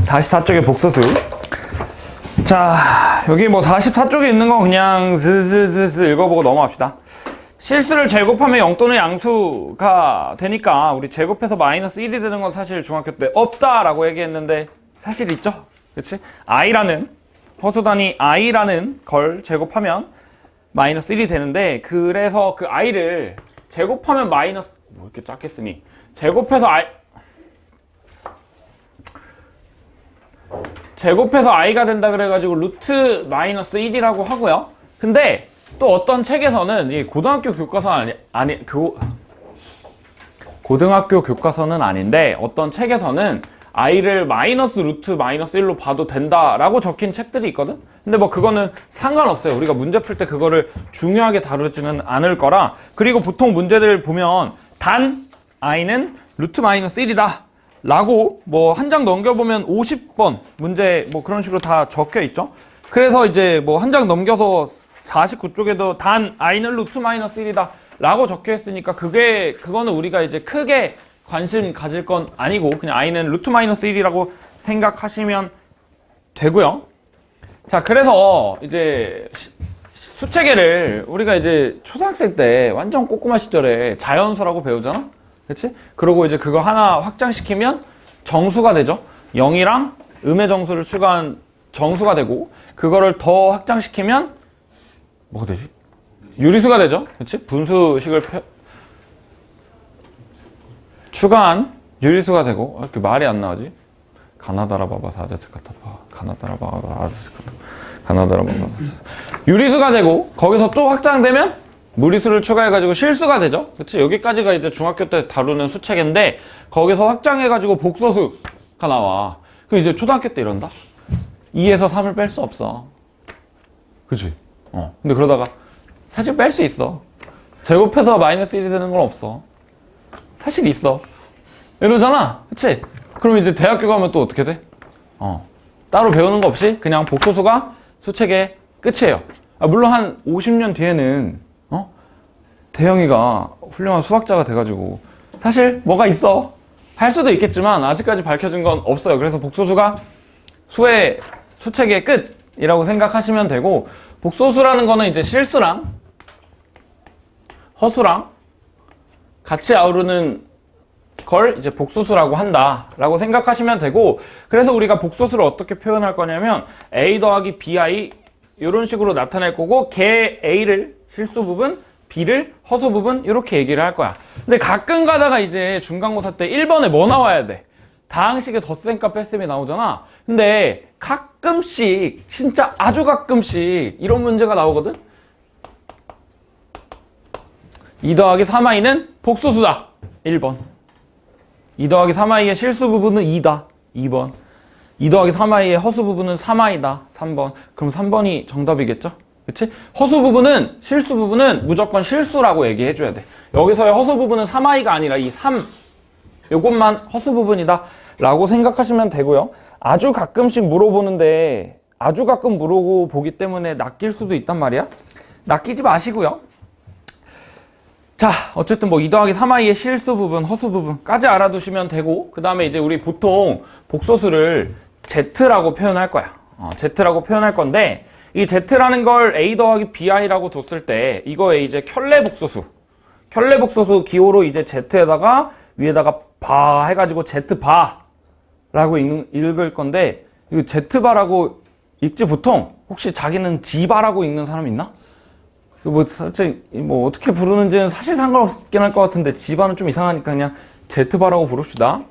44쪽의 복소수. 자, 여기 뭐 44쪽에 있는 거 그냥 스스스스 읽어보고 넘어갑시다. 실수를 제곱하면 0 또는 양수가 되니까 우리 제곱해서 마이너스 1이 되는 건 사실 중학교 때 없다라고 얘기했는데 사실 있죠? 그치? i라는 허수단위 i라는 걸 제곱하면 마이너스 1이 되는데, 그래서 그 i를 제곱하면 마이너스 뭐 이렇게 작게 쓰니 제곱해서 i가 된다 그래가지고 루트 마이너스 1이라고 하고요. 근데 또 어떤 책에서는 이 고등학교 교과서는 고등학교 교과서는 아닌데 어떤 책에서는 i를 마이너스 루트 마이너스 1로 봐도 된다라고 적힌 책들이 있거든. 근데 뭐 그거는 상관없어요. 우리가 문제 풀 때 그거를 중요하게 다루지는 않을 거라. 그리고 보통 문제들 보면 단 i는 루트 마이너스 1이다 라고 뭐 한 장 넘겨보면 50번 문제 뭐 그런 식으로 다 적혀 있죠. 그래서 이제 뭐 한 장 넘겨서 49쪽에도 단 i는 루트 마이너스 1이다 라고 적혀 있으니까 그거는 우리가 이제 크게 관심 가질 건 아니고 그냥 i는 루트 마이너스 1이라고 생각하시면 되고요. 자, 그래서 이제 수체계를 우리가 이제 초등학생 때 완전 꼬꼬마 시절에 자연수라고 배우잖아? 그치? 그리고 이제 그거 하나 확장시키면 정수가 되죠. 0이랑 음의 정수를 추가한 정수가 되고, 그거를 더 확장시키면 뭐가 되지? 유리수가 되죠. 그치? 분수식을 추가한 유리수가 되고. 왜 이렇게 말이 안 나오지? 가나다라 바바 사자책 같아봐. 가나다라 바바 사자책 같아봐. 가나다라 바바 사자책. 유리수가 되고, 거기서 또 확장되면 무리수를 추가해가지고 실수가 되죠. 그치? 여기까지가 이제 중학교 때 다루는 수책인데, 거기서 확장해가지고 복소수가 나와. 그럼 이제 초등학교 때 이런다? 2에서 3을 뺄 수 없어. 그치? 근데 그러다가 사실 뺄 수 있어. 제곱해서 마이너스 1이 되는 건 없어. 사실 있어. 이러잖아. 그치? 그럼 이제 대학교 가면 또 어떻게 돼? 따로 배우는 거 없이 그냥 복소수가 수책의 끝이에요. 물론 한 50년 뒤에는 대영이가 훌륭한 수학자가 돼가지고 사실 뭐가 있어 할 수도 있겠지만 아직까지 밝혀진 건 없어요. 그래서 복소수가 수책의 끝이라고 생각하시면 되고, 복소수라는 거는 이제 실수랑 허수랑 같이 아우르는 걸 이제 복소수라고 한다라고 생각하시면 되고, 그래서 우리가 복소수를 어떻게 표현할 거냐면 a 더하기 bi 이런 식으로 나타낼 거고, 걔 a를 실수 부분, b를 허수 부분 이렇게 얘기를 할 거야. 근데 가끔 가다가 이제 중간고사 때 1번에 뭐 나와야 돼? 다항식의 덧셈값 뺄셈이 나오잖아. 근데 가끔씩, 진짜 아주 가끔씩 이런 문제가 나오거든? 2 더하기 3i는 복소수다. 1번. 2 더하기 3i의 실수 부분은 2다. 2번. 2 더하기 3i의 허수 부분은 3i다. 3번. 그럼 3번이 정답이겠죠? 그치? 허수 부분은, 실수 부분은 무조건 실수라고 얘기해줘야 돼. 여기서의 허수 부분은 3i가 아니라 이 3, 요것만 허수 부분이다 라고 생각하시면 되고요. 아주 가끔씩 물어보는데, 아주 가끔 물어보기 때문에 낚일 수도 있단 말이야. 낚이지 마시고요. 자, 어쨌든 뭐 2 더하기 3i의 실수 부분, 허수 부분까지 알아두시면 되고, 그 다음에 이제 우리 보통 복소수를 z라고 표현할 거야. z라고 표현할 건데, 이 z라는 걸 a 더하기 bi라고 뒀을 때 이거에 이제 켤레복소수 기호로 이제 z에다가 위에다가 바 해가지고 z바라고 읽을 건데, 이거 z바라고 읽지 보통. 혹시 자기는 지바라고 읽는 사람 있나? 뭐 살짝 뭐 어떻게 부르는지는 사실 상관없긴 할 것 같은데 지바는 좀 이상하니까 그냥 z바라고 부릅시다.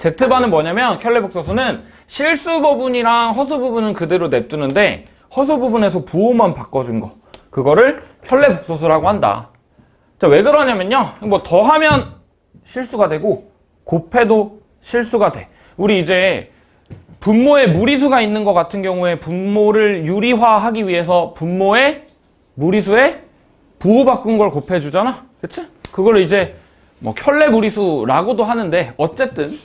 z바는 뭐냐면, 켤레복소수는 실수 부분이랑 허수 부분은 그대로 냅두는데 허수 부분에서 부호만 바꿔준 거, 그거를 켤레복소수라고 한다. 자, 왜 그러냐면요, 뭐 더하면 실수가 되고 곱해도 실수가 돼. 우리 이제 분모에 무리수가 있는 것 같은 경우에 분모를 유리화하기 위해서 분모에 무리수에 부호 바꾼 걸 곱해주잖아. 그치? 그걸 이제 뭐 켤레 무리수라고도 하는데, 어쨌든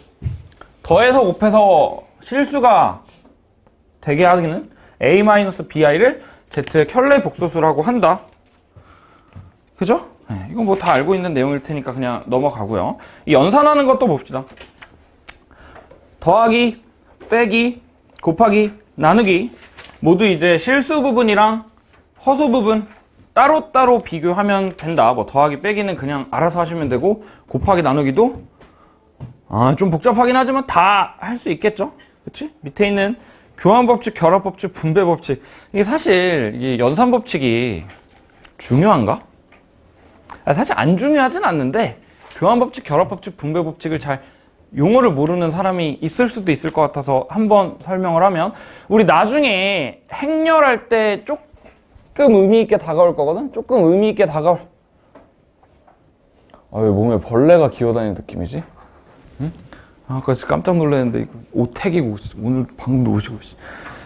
더해서 곱해서 실수가 되게 하기는 a-bi를 z의 켤레 복소수라고 한다. 그죠? 네, 이건 뭐 다 알고 있는 내용일 테니까 그냥 넘어가고요. 이 연산하는 것도 봅시다. 더하기 빼기, 곱하기, 나누기 모두 이제 실수 부분이랑 허수 부분 따로따로 비교하면 된다. 뭐 더하기 빼기는 그냥 알아서 하시면 되고 곱하기 나누기도 좀 복잡하긴 하지만 다 할 수 있겠죠. 그치? 밑에 있는 교환법칙, 결합법칙, 분배법칙 이게 사실 이게 연산법칙이 중요한가? 사실 안 중요하진 않는데 교환법칙, 결합법칙, 분배법칙을 잘 용어를 모르는 사람이 있을 수도 있을 것 같아서 한번 설명을 하면 우리 나중에 행렬할 때 조금 의미 있게 다가올 거거든? 조금 의미 있게 다가올 왜 몸에 벌레가 기어다니는 느낌이지? 응? 아까 깜짝 놀랐는데 이거 옷 택이고 오늘 방금도 오시고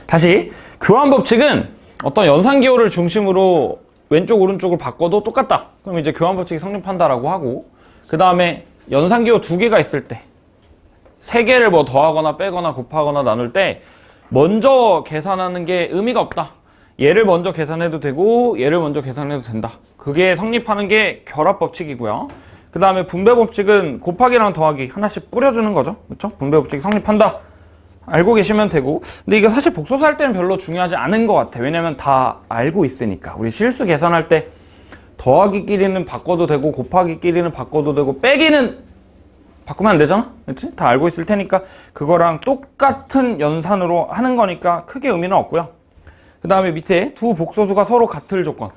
다시 교환법칙은 어떤 연산기호를 중심으로 왼쪽 오른쪽을 바꿔도 똑같다. 그럼 이제 교환법칙이 성립한다라고 하고 그 다음에 연산기호 2개가 있을 때 3개를 뭐 더하거나 빼거나 곱하거나 나눌 때 먼저 계산하는 게 의미가 없다. 얘를 먼저 계산해도 되고 얘를 먼저 계산해도 된다. 그게 성립하는 게 결합법칙이고요. 그 다음에 분배법칙은 곱하기랑 더하기 하나씩 뿌려주는 거죠. 그렇죠? 분배법칙이 성립한다. 알고 계시면 되고 근데 이게 사실 복소수 할 때는 별로 중요하지 않은 것 같아. 왜냐면 다 알고 있으니까. 우리 실수 계산할 때 더하기끼리는 바꿔도 되고 곱하기끼리는 바꿔도 되고 빼기는 바꾸면 안 되잖아? 그렇지? 다 알고 있을 테니까 그거랑 똑같은 연산으로 하는 거니까 크게 의미는 없고요. 그 다음에 밑에 두 복소수가 서로 같을 조건.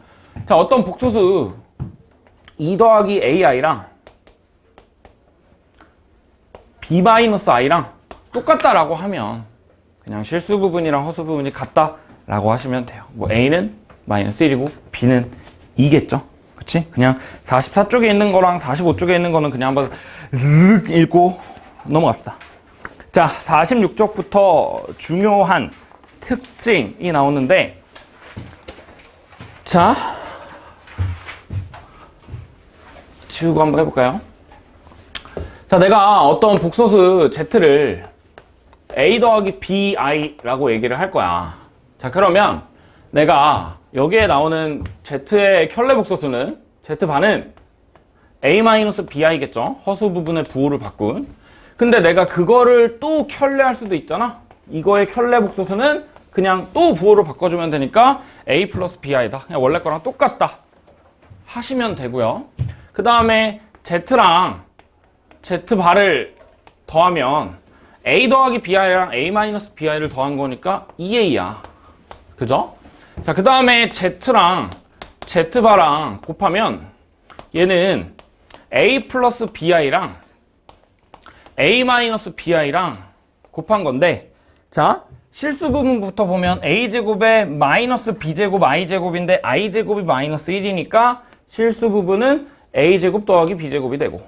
자, 어떤 복소수 2 더하기 ai랑 b-i랑 똑같다라고 하면 그냥 실수 부분이랑 허수 부분이 같다라고 하시면 돼요. 뭐 a는 마이너스 1이고 b는 2겠죠. 그치? 그냥 44쪽에 있는 거랑 45쪽에 있는 거는 그냥 한번 쓱 읽고 넘어갑시다. 자, 46쪽부터 중요한 특징이 나오는데 자, 지우고 한번 해볼까요? 자, 내가 어떤 복소수 z를 a 더하기 bi라고 얘기를 할 거야. 자, 그러면 내가 여기에 나오는 z의 켤레 복소수는 z반은 a-bi겠죠. 허수 부분의 부호를 바꾼. 근데 내가 그거를 또 켤레할 수도 있잖아. 이거의 켤레 복소수는 그냥 또 부호로 바꿔주면 되니까 a 플러스 bi다. 그냥 원래 거랑 똑같다 하시면 되고요. 그 다음에 z랑 z발을 더하면 a 더하기 bi랑 a-bi를 더한 거니까 2a야. 그죠? 자, 그 다음에 z랑 z바랑 곱하면 얘는 a 플러스 bi랑 a-bi랑 곱한 건데 자, 실수 부분부터 보면 a제곱에 마이너스 b제곱 i제곱인데 i제곱이 마이너스 1이니까 실수 부분은 a제곱 더하기 b제곱이 되고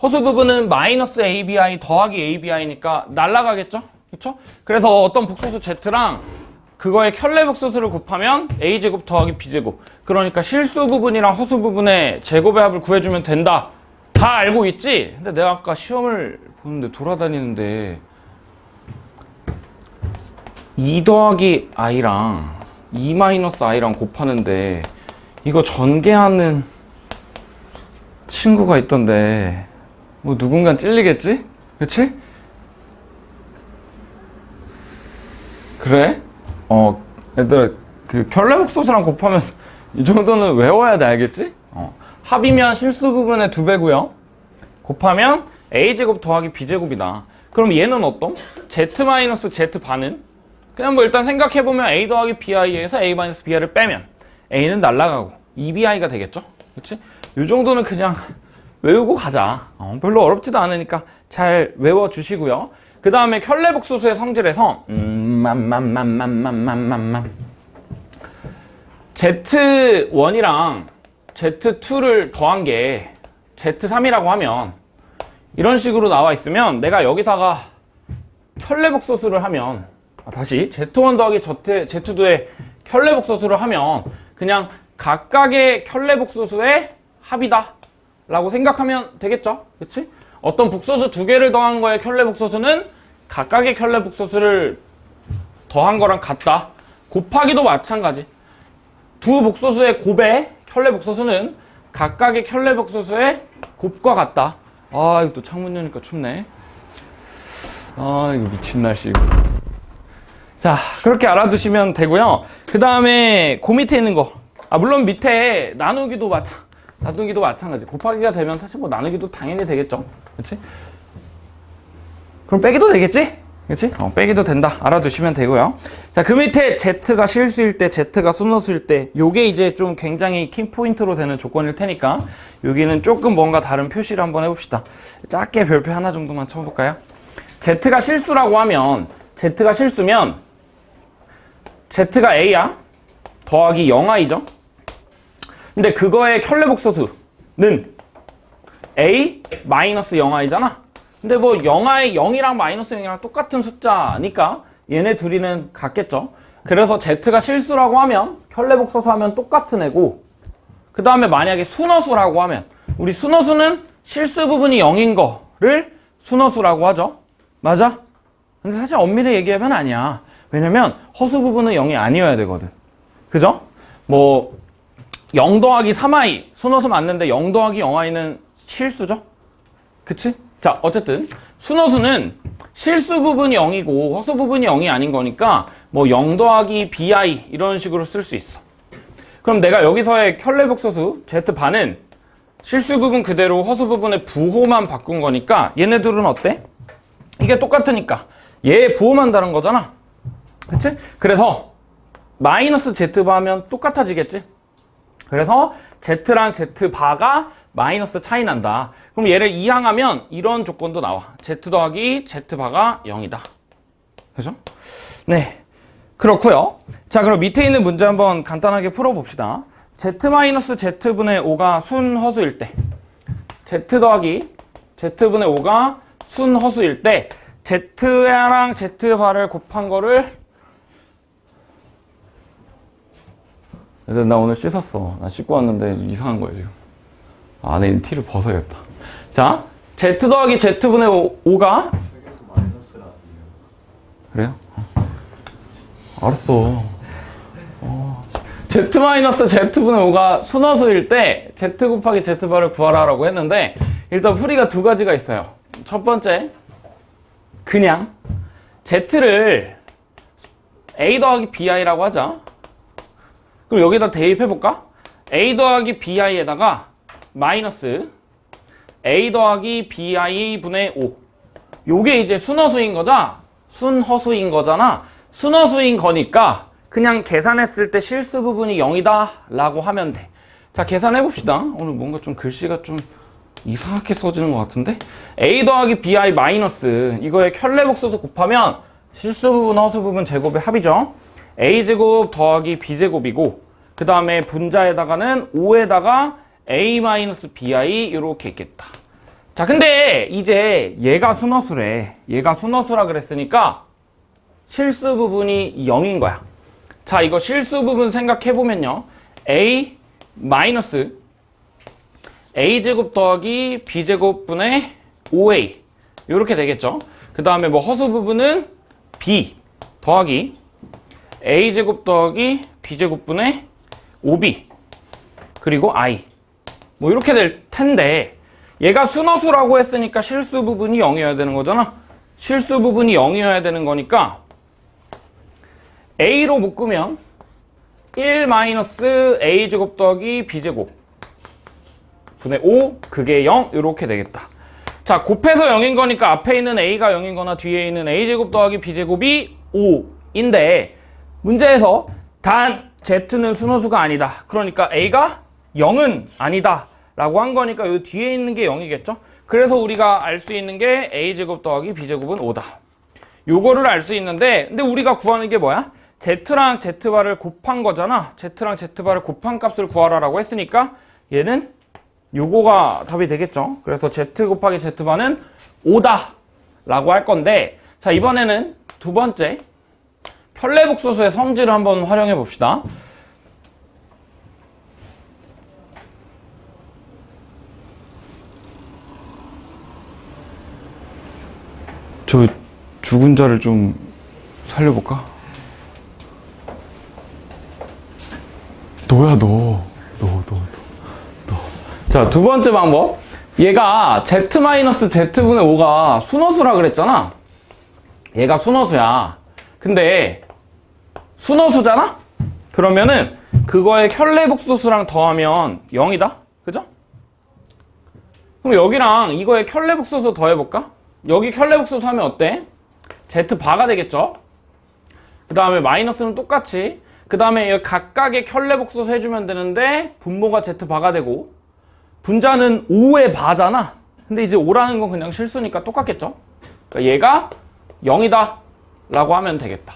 허수 부분은 마이너스 abi 더하기 abi니까 날라가겠죠? 그쵸? 그래서 어떤 복소수 z랑 그거의 켤레 복소수를 곱하면 a제곱 더하기 b제곱. 그러니까 실수 부분이랑 허수 부분의 제곱의 합을 구해주면 된다. 다 알고 있지? 근데 내가 아까 시험을 보는데 돌아다니는데 2 더하기 i랑 2 마이너스 i랑 곱하는데 이거 전개하는 친구가 있던데 뭐 누군가 찔리겠지? 그치? 그래? 얘들아 그 켤레 복소수랑 곱하면 이 정도는 외워야 돼. 알겠지? 합이면 실수 부분의 2배고요 곱하면 a제곱 더하기 b제곱이다. 그럼 얘는 어떤? z-z반은? 그냥 뭐 일단 생각해보면 a 더하기 bi에서 a-bi를 빼면 a는 날라가고 2bi가 되겠죠? 그치? 이 정도는 그냥 외우고 가자. 별로 어렵지도 않으니까 잘 외워주시고요. 그 다음에 켤레 복소수의 성질에서 Z1이랑 Z2를 더한 게 Z3이라고 하면 이런 식으로 나와 있으면 내가 여기다가 켤레 복소수를 하면 다시 Z1 더하기 Z2의 켤레 복소수를 하면 그냥 각각의 켤레 복소수의 합이다 라고 생각하면 되겠죠? 그치? 어떤 복소수 2개를 더한 거의 켤레 복소수는 각각의 켤레 복소수를 더한 거랑 같다. 곱하기도 마찬가지. 두 복소수의 곱의 켤레 복소수는 각각의 켤레 복소수의 곱과 같다. 아, 이거 또 창문 여니까 춥네. 아, 이거 미친 날씨. 이거. 자, 그렇게 알아두시면 되고요. 그 다음에 그 밑에 있는 거. 물론 밑에 나누기도 마찬가지. 곱하기가 되면 사실 뭐 나누기도 당연히 되겠죠. 그치? 그럼 빼기도 되겠지? 그치? 빼기도 된다. 알아두시면 되고요. 자, 그 밑에 Z가 실수일 때, Z가 순허수일 때, 요게 이제 좀 굉장히 킹포인트로 되는 조건일 테니까, 여기는 조금 뭔가 다른 표시를 한번 해봅시다. 작게 별표 하나 정도만 쳐볼까요? Z가 실수라고 하면, Z가 실수면, Z가 A야. 더하기 0i죠. 근데 그거의 켤레복소수는 A 마이너스 0i잖아. 근데 뭐 0이랑 마이너스 0이랑 똑같은 숫자니까 얘네 둘이는 같겠죠. 그래서 Z가 실수라고 하면 켤레복소수 하면 똑같은 애고, 그 다음에 만약에 순허수라고 하면, 우리 순허수는 실수 부분이 0인 거를 순허수라고 하죠. 맞아? 근데 사실 엄밀히 얘기하면 아니야. 왜냐면 허수 부분은 0이 아니어야 되거든. 그죠? 뭐 0 더하기 3i 순허수 맞는데 0 더하기 0i는 실수죠? 그치? 자, 어쨌든 순허수는 실수 부분이 0이고 허수 부분이 0이 아닌 거니까 뭐 0 더하기 bi 이런 식으로 쓸 수 있어. 그럼 내가 여기서의 켤레복소수 Z반은 실수 부분 그대로 허수 부분의 부호만 바꾼 거니까 얘네들은 어때? 이게 똑같으니까 얘 부호만 다른 거잖아. 그치? 그래서 마이너스 Z바 하면 똑같아지겠지? 그래서 Z랑 Z바가 마이너스 차이 난다. 그럼 얘를 이항하면 이런 조건도 나와. Z 더하기 Z바가 0이다. 그죠? 네. 그렇고요. 자, 그럼 밑에 있는 문제 한번 간단하게 풀어봅시다. Z-Z분의 5가 순허수일 때, Z 더하기 Z분의 5가 순허수일 때 Z랑 Z바를 곱한 거를, 나 오늘 씻었어. 나 씻고 왔는데 이상한 거야 지금. 안에 있는 티를 벗어야겠다. 자, Z 더하기 Z분의 5가 그래요? 알았어. Z-Z분의 5가 순허수일 때 Z 곱하기 Z바를 구하라고 했는데, 일단 풀이가 두 가지가 있어요. 첫 번째, 그냥 Z를 A 더하기 BI라고 하자. 그럼 여기다 대입해볼까? A 더하기 BI에다가 마이너스 A 더하기 BI 분의 5. 요게 이제 순허수인 거잖아. 순허수인 거니까 그냥 계산했을 때 실수 부분이 0이다 라고 하면 돼. 자, 계산해봅시다. 오늘 뭔가 좀 글씨가 좀 이상하게 써지는 것 같은데? A 더하기 BI 마이너스 이거의 켤레복소수 곱하면 실수 부분, 허수 부분 제곱의 합이죠. A제곱 더하기 B제곱이고, 그 다음에 분자에다가는 5에다가 A-BI 이렇게 있겠다. 자, 근데 이제 얘가 순허수래. 얘가 순허수라 그랬으니까 실수 부분이 0인 거야. 자, 이거 실수 부분 생각해보면요. A 마이너스 A제곱 더하기 B제곱분의 5A 이렇게 되겠죠. 그 다음에 뭐 허수 부분은 B 더하기 A제곱 더하기 B제곱분의 5B 그리고 I 뭐 이렇게 될 텐데, 얘가 순허수라고 했으니까 실수 부분이 0이어야 되는 거잖아. 실수 부분이 0이어야 되는 거니까 A로 묶으면 1 마이너스 A제곱 더하기 B제곱 분의 5 그게 0 이렇게 되겠다. 자, 곱해서 0인 거니까 앞에 있는 A가 0인 거나 뒤에 있는 A제곱 더하기 B제곱이 5인데, 문제에서 단 Z는 순허수가 아니다. 그러니까 A가 0은 아니다 라고 한 거니까 이 뒤에 있는 게 0이겠죠. 그래서 우리가 알 수 있는 게 A제곱 더하기 B제곱은 5다. 요거를 알 수 있는데, 근데 우리가 구하는 게 뭐야? Z랑 Z바를 곱한 거잖아. Z랑 Z바를 곱한 값을 구하라라고 했으니까 얘는 요거가 답이 되겠죠. 그래서 Z 곱하기 Z바는 5다 라고 할 건데, 자, 이번에는 두 번째 켤레복소수의 성질을 한번 활용해 봅시다. 저 죽은 자를 좀 살려볼까? 너야 너. 자, 두 번째 방법. 얘가 Z-Z분의 5가 순허수라 그랬잖아. 얘가 순허수야. 근데 순허수잖아? 그러면은 그거에 켤레복소수랑 더하면 0이다. 그죠? 그럼 여기랑 이거에 켤레복소수 더해볼까? 여기 켤레복소수 하면 어때? Z바가 되겠죠? 그 다음에 마이너스는 똑같이, 그 다음에 각각의 켤레복소수 해주면 되는데 분모가 Z바가 되고, 분자는 5의 바잖아. 근데 이제 5라는 건 그냥 실수니까 똑같겠죠? 그러니까 얘가 0이다 라고 하면 되겠다.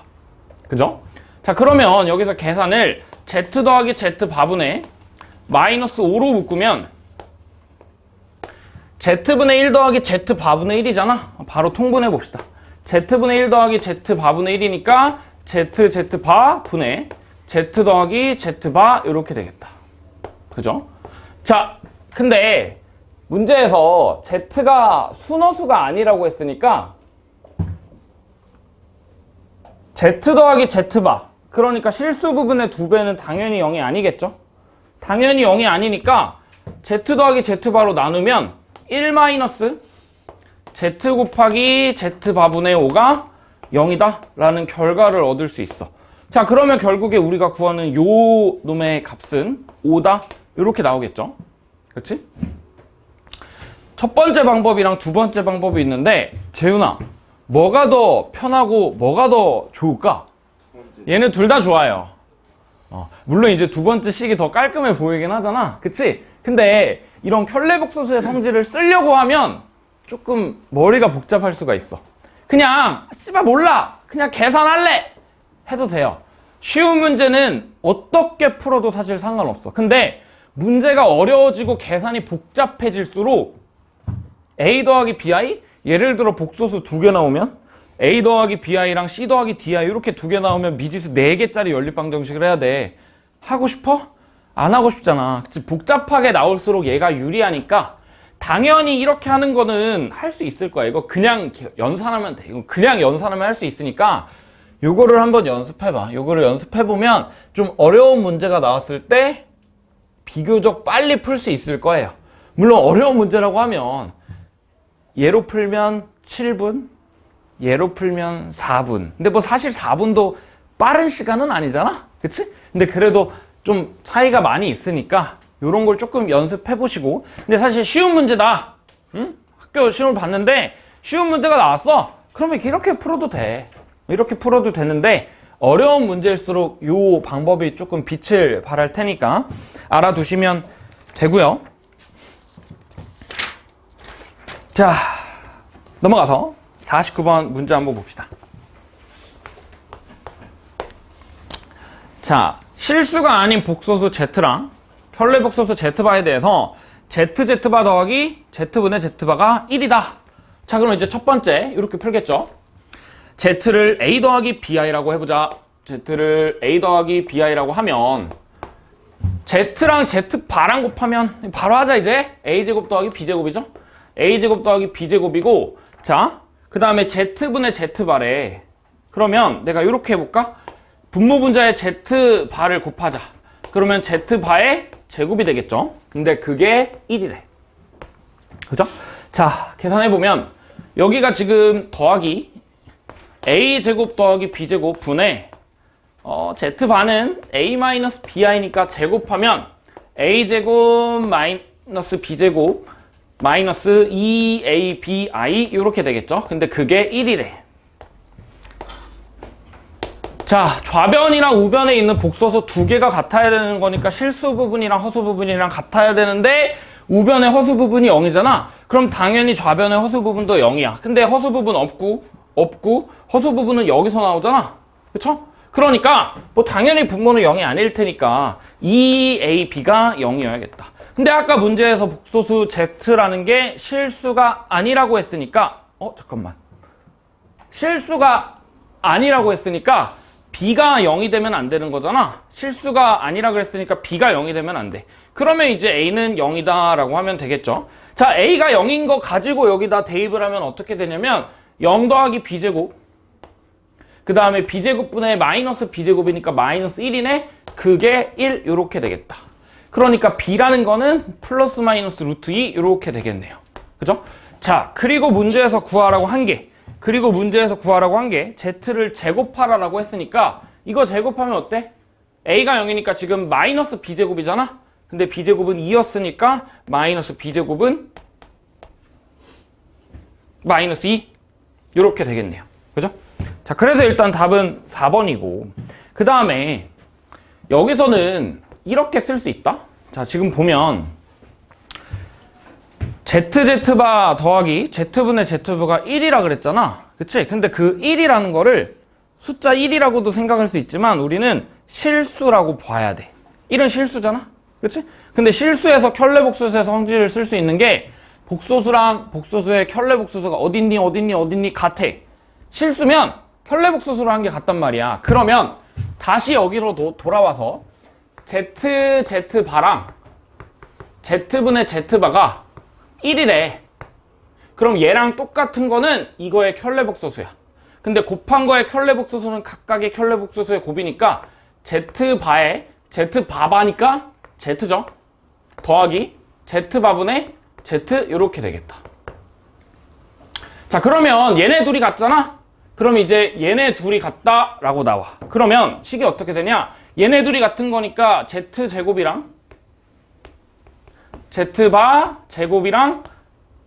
그죠? 자, 그러면 여기서 계산을 Z 더하기 Z바분의 마이너스 5로 묶으면 Z분의 1 더하기 Z바분의 1이잖아. 바로 통분해 봅시다. Z분의 1 더하기 Z바분의 1이니까 Z바 분의 Z 더하기 Z바 이렇게 되겠다. 그죠? 자, 근데 문제에서 Z가 순허수가 아니라고 했으니까 Z 더하기 Z바, 그러니까 실수 부분의 2배는 당연히 0이 아니겠죠? 당연히 0이 아니니까 Z 더하기 Z바로 나누면 1 마이너스 Z 곱하기 Z바분의 5가 0이다 라는 결과를 얻을 수 있어. 자, 그러면 결국에 우리가 구하는 요 놈의 값은 5다 이렇게 나오겠죠? 그렇지? 첫 번째 방법이랑 두 번째 방법이 있는데, 재훈아, 뭐가 더 편하고 뭐가 더 좋을까? 얘는 둘 다 좋아요. 물론 이제 두 번째 식이 더 깔끔해 보이긴 하잖아. 그치? 근데 이런 켤레복소수의 성질을 쓰려고 하면 조금 머리가 복잡할 수가 있어. 그냥 씨발 몰라, 그냥 계산할래 해도 돼요. 쉬운 문제는 어떻게 풀어도 사실 상관없어. 근데 문제가 어려워지고 계산이 복잡해질수록 A 더하기 BI? 예를 들어 복소수 2개 나오면 A 더하기 BI랑 C 더하기 DI 이렇게 2개 나오면 미지수 4개짜리 연립방정식을 해야 돼. 하고 싶어? 안 하고 싶잖아. 복잡하게 나올수록 얘가 유리하니까 당연히 이렇게 하는 거는 할 수 있을 거야. 이거 그냥 연산하면 돼. 이거 그냥 연산하면 할 수 있으니까 요거를 한번 연습해봐. 요거를 연습해보면 좀 어려운 문제가 나왔을 때 비교적 빨리 풀 수 있을 거예요. 물론 어려운 문제라고 하면 얘로 풀면 7분, 얘로 풀면 4분. 근데 뭐 사실 4분도 빠른 시간은 아니잖아? 그치? 근데 그래도 좀 차이가 많이 있으니까 요런 걸 조금 연습해 보시고. 근데 사실 쉬운 문제다. 응? 학교 시험을 봤는데 쉬운 문제가 나왔어. 그러면 이렇게 풀어도 돼. 이렇게 풀어도 되는데 어려운 문제일수록 요 방법이 조금 빛을 발할 테니까 알아두시면 되고요. 자, 넘어가서 49번 문제 한번 봅시다. 자, 실수가 아닌 복소수 Z랑 켤레복소수 Z바에 대해서 ZZ바 더하기 Z분의 Z바가 1이다. 자, 그럼 이제 첫 번째 이렇게 풀겠죠. Z를 A 더하기 BI라고 해보자. Z를 A 더하기 BI라고 하면 Z랑 Z바랑 곱하면 바로 하자. 이제 A제곱 더하기 B제곱이죠. A제곱 더하기 B제곱이고, 자, 그 다음에 Z분의 Z바래. 그러면 내가 이렇게 해볼까? 분모 분자에 Z바를 곱하자. 그러면 Z바의 제곱이 되겠죠. 근데 그게 1이래. 그죠? 자, 계산해보면 여기가 지금 더하기 A제곱 더하기 B제곱 분의 Z바는 A-BI니까 제곱하면 A제곱 마이너스 B제곱 마이너스 2ABI 이렇게 되겠죠. 근데 그게 1이래. 자, 좌변이랑 우변에 있는 복소수 2개가 같아야 되는 거니까 실수 부분이랑 허수 부분이랑 같아야 되는데 우변의 허수 부분이 0이잖아. 그럼 당연히 좌변의 허수 부분도 0이야. 근데 허수 부분 없고 허수 부분은 여기서 나오잖아. 그쵸? 그러니까 뭐 당연히 분모는 0이 아닐 테니까 2AB가 0이어야겠다. 근데 아까 문제에서 복소수 Z라는 게 실수가 아니라고 했으니까 잠깐만. 실수가 아니라고 했으니까 B가 0이 되면 안 되는 거잖아. 실수가 아니라 그랬으니까 B가 0이 되면 안 돼. 그러면 이제 A는 0이다 라고 하면 되겠죠. 자, A가 0인 거 가지고 여기다 대입을 하면 어떻게 되냐면 0 더하기 B제곱, 그 다음에 B제곱분의 마이너스 B제곱이니까 마이너스 1이네. 그게 1 이렇게 되겠다. 그러니까 B라는 거는 플러스 마이너스 루트 2 이렇게 되겠네요. 그죠? 자, 그리고 문제에서 구하라고 한 게 그리고 문제에서 구하라고 한 게 z를 제곱하라고 했으니까 이거 제곱하면 어때? a가 0이니까 지금 마이너스 b제곱이잖아? 근데 b제곱은 2였으니까 마이너스 b제곱은 마이너스 2 이렇게 되겠네요. 그죠? 자, 그래서 일단 답은 4번이고 그 다음에 여기서는 이렇게 쓸 수 있다. 자, 지금 보면 ZZ바 더하기 Z분의 Z바가 1이라 그랬잖아. 그치? 근데 그 1이라는 거를 숫자 1이라고도 생각할 수 있지만 우리는 실수라고 봐야 돼. 1은 실수잖아. 그치? 근데 실수에서 켤레복수수의 성질을 쓸 수 있는 게 복소수랑 복소수의 켤레복수수가 어딨니 같아. 실수면 켤레복수수로 한 게 같단 말이야. 그러면 다시 여기로 돌아와서 ZZ바랑 Z분의 Z바가 1이래. 그럼 얘랑 똑같은 거는 이거의 켤레복소수야. 근데 곱한 거의 켤레복소수는 각각의 켤레복소수의 곱이니까 Z바에 Z바바니까 Z죠. 더하기 Z바분의 Z 이렇게 되겠다. 자, 그러면 얘네 둘이 같잖아? 그럼 이제 얘네 둘이 같다라고 나와. 그러면 식이 어떻게 되냐? 얘네 둘이 같은 거니까 Z제곱이랑 Z바 제곱이랑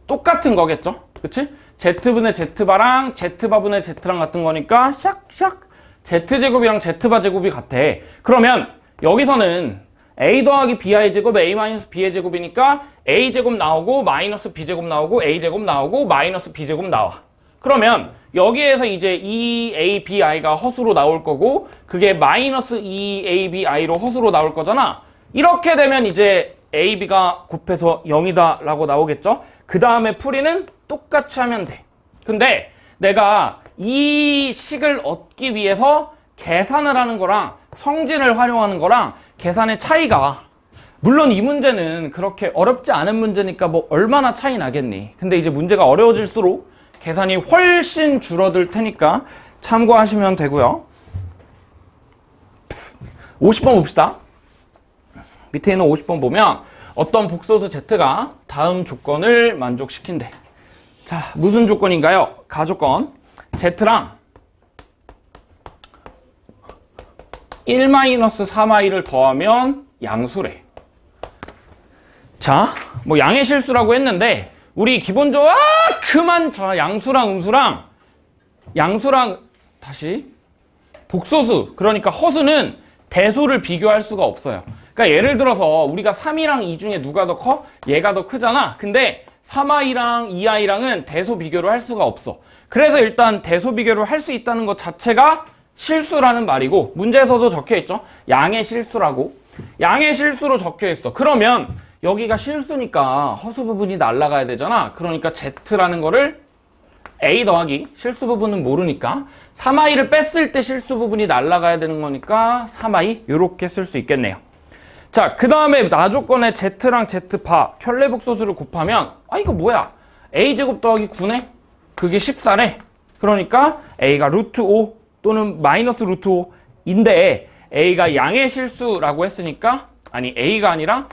똑같은 거겠죠? 그치? Z분의 Z바랑 Z바분의 Z랑 같은 거니까 샥샥 Z제곱이랑 Z바 제곱이 같아. 그러면 여기서는 A 더하기 B의 제곱, A 마이너스 B의 제곱이니까 A제곱 나오고 마이너스 B제곱 나오고 A제곱 나오고 마이너스 B제곱 나와. 그러면 여기에서 이제 2ABI가 허수로 나올 거고 그게 마이너스 2ABI로 허수로 나올 거잖아. 이렇게 되면 이제 AB가 곱해서 0이다 라고 나오겠죠? 그 다음에 풀이는 똑같이 하면 돼. 근데 내가 이 식을 얻기 위해서 계산을 하는 거랑 성질을 활용하는 거랑 계산의 차이가, 물론 이 문제는 그렇게 어렵지 않은 문제니까 뭐 얼마나 차이 나겠니. 근데 이제 문제가 어려워질수록 계산이 훨씬 줄어들 테니까 참고하시면 되고요. 50번 봅시다. 밑에 있는 50번 보면 어떤 복소수 Z가 다음 조건을 만족시킨대. 자, 무슨 조건인가요? 가조건. Z랑 1-3i를 더하면 양수래. 자, 뭐 양의 실수라고 했는데 우리 기본적으로 그만. 자, 양수랑 다시 복소수, 그러니까 허수는 대소를 비교할 수가 없어요. 그러니까 예를 들어서 우리가 3이랑 2 중에 누가 더 커? 얘가 더 크잖아. 근데 3i랑 2i랑은 대소 비교를 할 수가 없어. 그래서 일단 대소 비교를 할 수 있다는 것 자체가 실수라는 말이고, 문제에서도 적혀있죠. 양의 실수라고. 양의 실수로 적혀있어. 그러면 여기가 실수니까 허수 부분이 날아가야 되잖아. 그러니까 Z라는 거를 A 더하기 실수 부분은 모르니까 3i를 뺐을 때 실수 부분이 날아가야 되는 거니까 3i 이렇게 쓸 수 있겠네요. 자, 그 다음에 나조건에 Z랑 Z바 켤레복소수를 곱하면 이거 뭐야? A제곱 더하기 9네? 그게 14래. 그러니까 A가 루트 5 또는 마이너스 루트 5인데 A가 양의 실수라고 했으니까, 아니 A가 아니라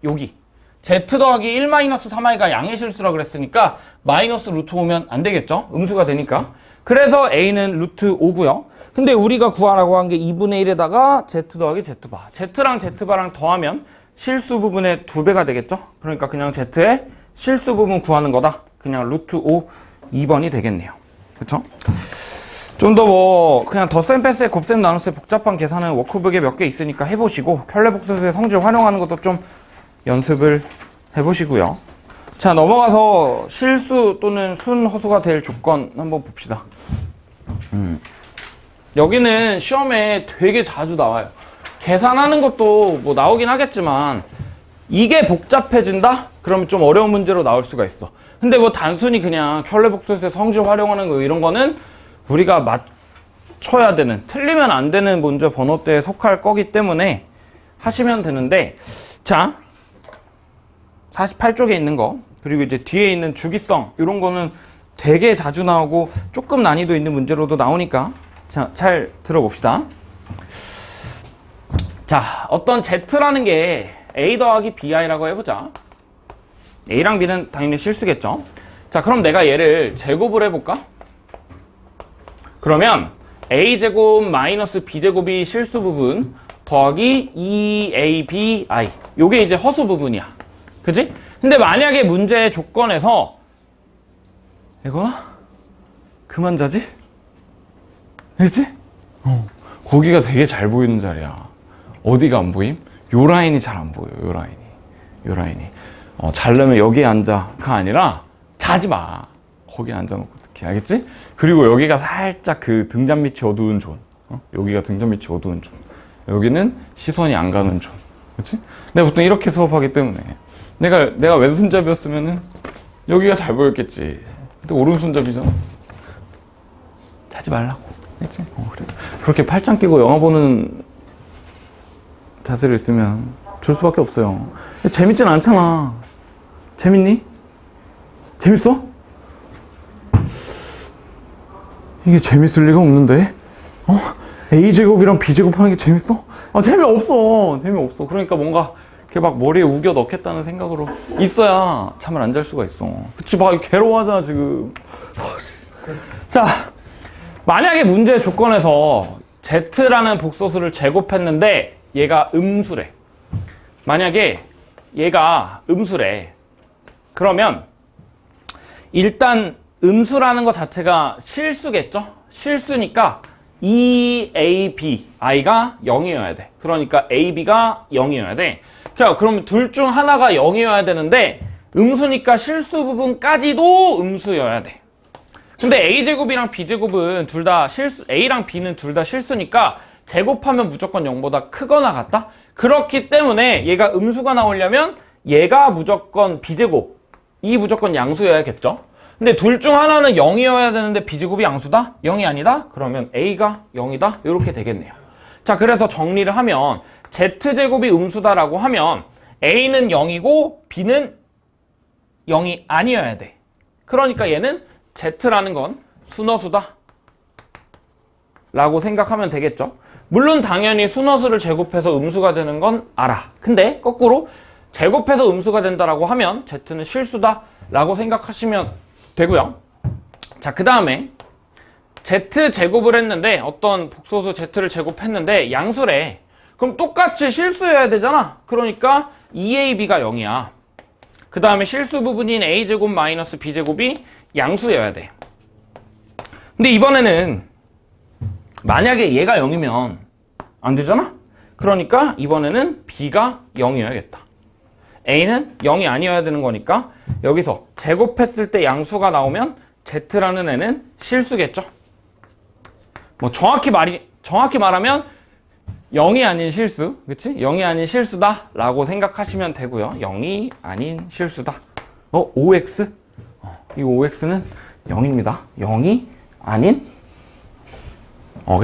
여기 Z 더하기 1-3i가 양의 실수라고 그랬으니까 마이너스 루트 5면 안 되겠죠? 음수가 되니까. 그래서 A는 루트 5고요. 근데 우리가 구하라고 한 게 2분의 1에다가 Z 더하기 Z바. Z랑 Z바랑 더하면 실수 부분의 2배가 되겠죠? 그러니까 그냥 Z의 실수 부분 구하는 거다. 그냥 루트 5 2번이 되겠네요. 그쵸? 좀 더 뭐 그냥 덧셈 뺄셈 곱셈 나눗셈 복잡한 계산은 워크북에 몇 개 있으니까 해보시고, 켤레복소수의 성질 활용하는 것도 좀 연습을 해보시고요. 자, 넘어가서 실수 또는 순허수가 될 조건 한번 봅시다. 여기는 시험에 되게 자주 나와요. 계산하는 것도 뭐 나오긴 하겠지만 이게 복잡해진다? 그러면 좀 어려운 문제로 나올 수가 있어. 근데 뭐 단순히 그냥 켤레복소수의 성질 활용하는 거 이런 거는 우리가 맞춰야 되는, 틀리면 안 되는 문제 번호대에 속할 거기 때문에 하시면 되는데, 자 48쪽에 있는 거, 그리고 이제 뒤에 있는 주기성 이런 거는 되게 자주 나오고 조금 난이도 있는 문제로도 나오니까 자, 잘 들어봅시다. 자, 어떤 Z라는 게 A 더하기 BI라고 해보자. A랑 B는 당연히 실수겠죠. 자, 그럼 내가 얘를 제곱을 해볼까? 그러면 a제곱 마이너스 b제곱이 실수 부분 더하기 2abI 요게 이제 허수 부분이야. 그지? 근데 만약에 문제의 조건에서 이거나 그만 자지? 알지? 거기가 되게 잘 보이는 자리야. 어디가 안 보임? 요 라인이 잘 안 보여. 요 라인이. 자려면 여기에 앉아가 아니라 자지 마. 거기에 앉아놓고 어떡해. 알겠지? 그리고 여기가 살짝 그 등잔 밑이 어두운 존. 여기가 등잔 밑이 어두운 존. 여기는 시선이 안 가는 존. 그렇지? 내가 보통 이렇게 수업하기 때문에 내가 왼손잡이였으면은 여기가 잘 보였겠지. 근데 오른손잡이잖아. 자지 말라고. 그치? 그래. 그렇게 팔짱 끼고 영화 보는 자세로 있으면 줄 수밖에 없어요. 재밌진 않잖아. 재밌니? 재밌어? 이게 재밌을 리가 없는데? A제곱이랑 B제곱 하는 게 재밌어? 재미없어. 그러니까 뭔가 이렇게 막 머리에 우겨 넣겠다는 생각으로 있어야 잠을 안 잘 수가 있어. 그치, 막 괴로워하잖아, 지금. 자, 만약에 문제 조건에서 Z라는 복소수를 제곱했는데 얘가 음수래. 만약에 얘가 음수래. 그러면 일단 음수라는 것 자체가 실수겠죠? 실수니까 EAB, I가 0이어야 돼. 그러니까 AB가 0이어야 돼. 그럼 둘 중 하나가 0이어야 되는데 음수니까 실수 부분까지도 음수여야 돼. 근데 A제곱이랑 B제곱은 둘 다 실수, A랑 B는 둘 다 실수니까 제곱하면 무조건 0보다 크거나 같다? 그렇기 때문에 얘가 음수가 나오려면 얘가 무조건 B제곱, 이 무조건 양수여야겠죠? 근데 둘 중 하나는 0이어야 되는데 B제곱이 양수다? 0이 아니다? 그러면 A가 0이다? 이렇게 되겠네요. 자, 그래서 정리를 하면 Z제곱이 음수다라고 하면 A는 0이고 B는 0이 아니어야 돼. 그러니까 얘는 Z라는 건 순허수다 라고 생각하면 되겠죠. 물론 당연히 순허수를 제곱해서 음수가 되는 건 알아. 근데 거꾸로 제곱해서 음수가 된다라고 하면 Z는 실수다 라고 생각하시면 되고요. 자, 그 다음에 Z제곱을 했는데 어떤 복소수 Z를 제곱했는데 양수래. 그럼 똑같이 실수여야 되잖아. 그러니까 2AB가 0이야. 그 다음에 실수 부분인 A제곱 마이너스 B제곱이 양수여야 돼. 근데 이번에는 만약에 얘가 0이면 안 되잖아? 그러니까 이번에는 B가 0이어야겠다. A는 0이 아니어야 되는 거니까 여기서 제곱했을 때 양수가 나오면 Z라는 애는 실수겠죠? 뭐 정확히 말하면 0이 아닌 실수, 그치? 0이 아닌 실수다 라고 생각하시면 되고요. 0이 아닌 실수다. OX? 이 OX는 0입니다. 0이 아닌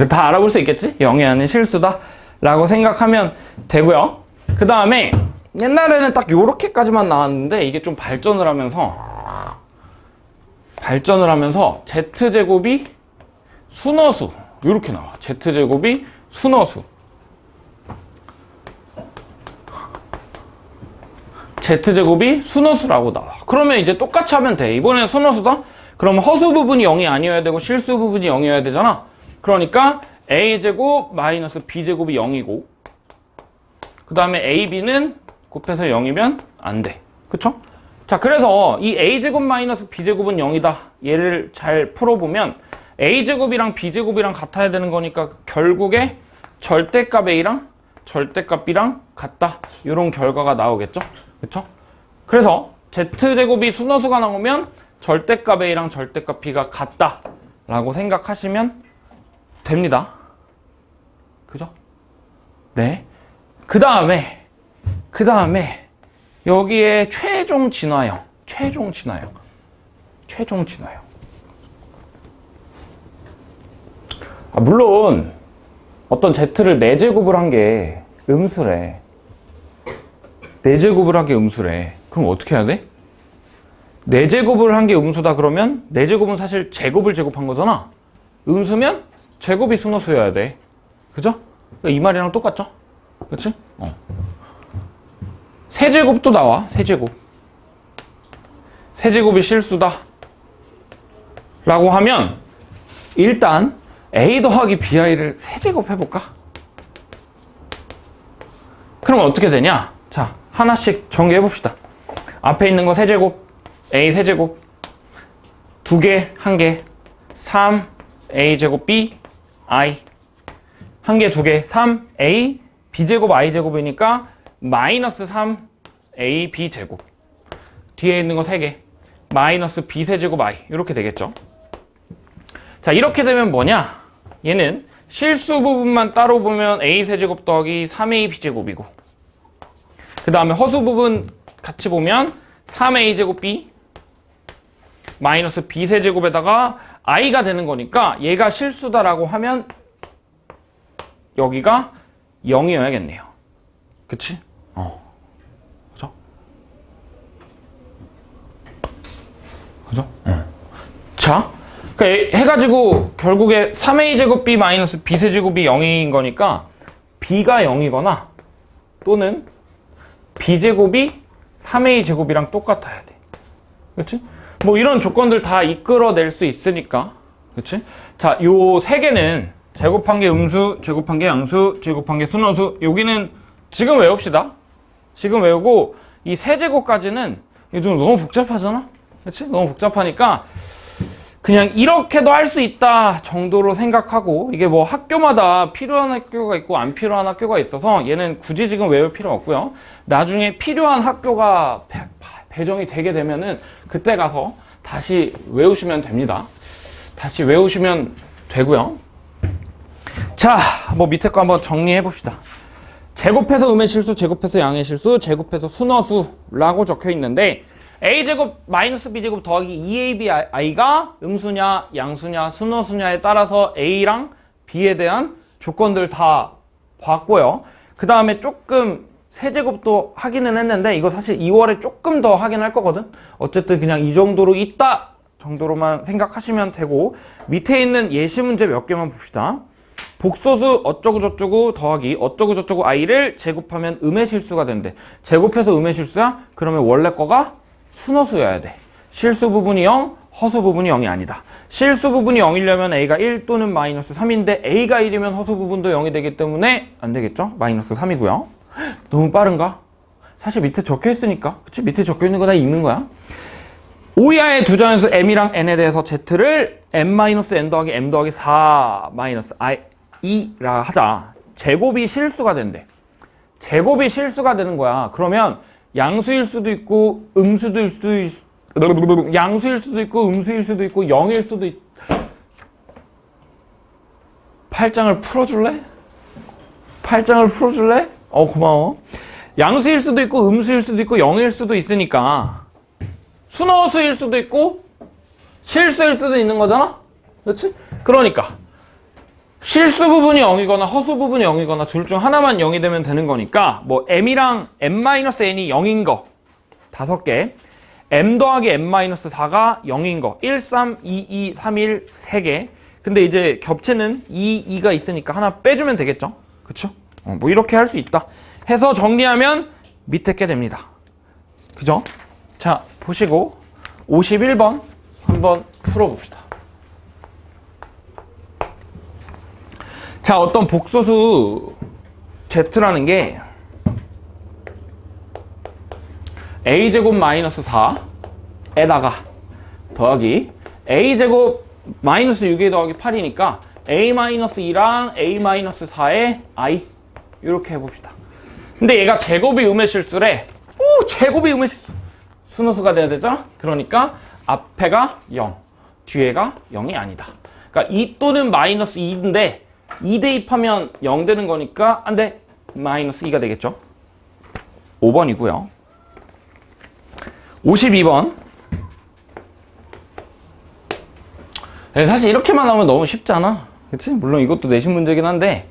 다 알아볼 수 있겠지? 0이 아닌 실수다 라고 생각하면 되고요. 그 다음에 옛날에는 딱 요렇게까지만 나왔는데 이게 좀 발전을 하면서 Z제곱이 순허수 요렇게 나와. Z제곱이 순허수. Z제곱이 순허수라고 나와. 그러면 이제 똑같이 하면 돼. 이번에는 순허수다? 그럼 허수 부분이 0이 아니어야 되고 실수 부분이 0이어야 되잖아. 그러니까 A제곱 마이너스 B제곱이 0이고 그 다음에 AB는 곱해서 0이면 안 돼. 그쵸? 자, 그래서 이 A제곱 마이너스 B제곱은 0이다. 얘를 잘 풀어보면 A제곱이랑 B제곱이랑 같아야 되는 거니까 결국에 절대값 A랑 절대값 B랑 같다. 이런 결과가 나오겠죠? 그쵸? 그래서 Z제곱이 순허수가 나오면 절대값 A랑 절대값 B가 같다 라고 생각하시면 됩니다. 그죠? 네. 그 다음에 여기에 최종 진화형. 물론 어떤 Z를 4제곱을 한 게 음수래. 4제곱을 한 게 음수래. 그럼 어떻게 해야 돼? 4제곱을 한 게 음수다 그러면 4제곱은 사실 제곱을 제곱한 거잖아. 음수면 제곱이 순허수여야 돼. 그죠? 이 말이랑 똑같죠? 그치? 세제곱도 나와. 세제곱이 실수다 라고 하면 일단 a 더하기 bi를 세제곱 해볼까? 그럼 어떻게 되냐? 자, 하나씩 정리해봅시다. 앞에 있는 거 세제곱, a 세제곱, 2개, 1개, 3a 제곱 b, i, 1개, 2개, 3a, b제곱, i제곱이니까 마이너스 3a, b제곱. 뒤에 있는 거 3개, 마이너스 b세제곱 i, 이렇게 되겠죠. 자, 이렇게 되면 뭐냐? 얘는 실수 부분만 따로 보면 a 세제곱 더하기 3a b제곱이고, 그 다음에 허수 부분 같이 보면 3a 제곱 b 마이너스 b 세제곱에다가 i가 되는 거니까 얘가 실수다라고 하면 여기가 0이어야겠네요. 그치? 그죠? 그죠? 자, 그러니까 해가지고 결국에 3a 제곱 b 마이너스 b 세제곱이 0인 거니까 b가 0이거나 또는 b제곱이 3a 제곱이랑 똑같아야 돼. 그치? 뭐 이런 조건들 다 이끌어낼 수 있으니까. 그치? 자, 요 세 개는 제곱한 게 음수, 제곱한 게 양수, 제곱한 게 순원수. 여기는 지금 외웁시다. 지금 외우고 이 세제곱까지는 이게 좀 너무 복잡하잖아? 그치? 너무 복잡하니까 그냥 이렇게도 할 수 있다 정도로 생각하고, 이게 뭐 학교마다 필요한 학교가 있고 안 필요한 학교가 있어서 얘는 굳이 지금 외울 필요 없고요. 나중에 필요한 학교가 배정이 되게 되면은 그때 가서 다시 외우시면 됩니다. 다시 외우시면 되고요. 자, 뭐 밑에 거 한번 정리해 봅시다. 제곱해서 음의 실수, 제곱해서 양의 실수, 제곱해서 순허수라고 적혀 있는데 a제곱 마이너스 b제곱 더하기 2abi가 음수냐 양수냐 순허수냐에 따라서 a랑 b에 대한 조건들 다 봤고요. 그 다음에 조금 세제곱도 하기는 했는데 이거 사실 2월에 조금 더 하긴 할 거거든. 어쨌든 그냥 이 정도로 있다 정도로만 생각하시면 되고, 밑에 있는 예시 문제 몇 개만 봅시다. 복소수 어쩌고저쩌고 더하기 어쩌고저쩌고 i를 제곱하면 음의 실수가 된대. 제곱해서 음의 실수야? 그러면 원래 거가 순허수여야 돼. 실수 부분이 0, 허수 부분이 0이 아니다. 실수 부분이 0이려면 a가 1 또는 마이너스 3인데 a가 1이면 허수 부분도 0이 되기 때문에 안 되겠죠? 마이너스 3이고요. 너무 빠른가? 사실 밑에 적혀 있으니까. 그치? 밑에 적혀 있는 거 다 읽는 거야. 오이하의 두 자연수 m이랑 n에 대해서 z를 m-n 더하기 m 더하기 4 마이너스 i라 하자. 제곱이 실수가 된대. 제곱이 실수가 되는 거야. 그러면 양수일 수도 있고 음수일 수도 양수일 수도 있고 음수일 수도 있고 0일 수도 있... 8장을 풀어줄래? 8장을 풀어줄래? 고마워. 양수일 수도 있고 음수일 수도 있고 0일 수도 있으니까 순허수일 수도 있고 실수일 수도 있는 거잖아? 그렇지? 그러니까 실수 부분이 0이거나 허수 부분이 0이거나 둘 중 하나만 0이 되면 되는 거니까 뭐 m이랑 m-n이 0인 거 5개, m 더하기 m-4가 0인 거 1, 3, 2, 2, 3, 1 3개. 근데 이제 겹치는 2, 2가 있으니까 하나 빼주면 되겠죠? 그쵸? 뭐 이렇게 할 수 있다 해서 정리하면 밑에 게 됩니다. 그죠? 자, 보시고 51번 한번 풀어봅시다. 자, 어떤 복소수 z라는 게 a제곱 마이너스 4에다가 더하기 a제곱 마이너스 6에 더하기 8이니까 a 마이너스 2랑 a 마이너스 4에 i 이렇게 해봅시다. 근데 얘가 제곱이 음의 실수래. 오, 제곱이 음의 실수. 순호수가 돼야 되죠? 그러니까 앞에가 0, 뒤에가 0이 아니다. 그러니까 2 또는 마이너스 2인데 2 대입하면 0 되는 거니까 안 돼. 마이너스 2가 되겠죠? 5번이고요. 52번. 사실 이렇게만 하면 너무 쉽잖아. 그치? 물론 이것도 내신 문제긴 한데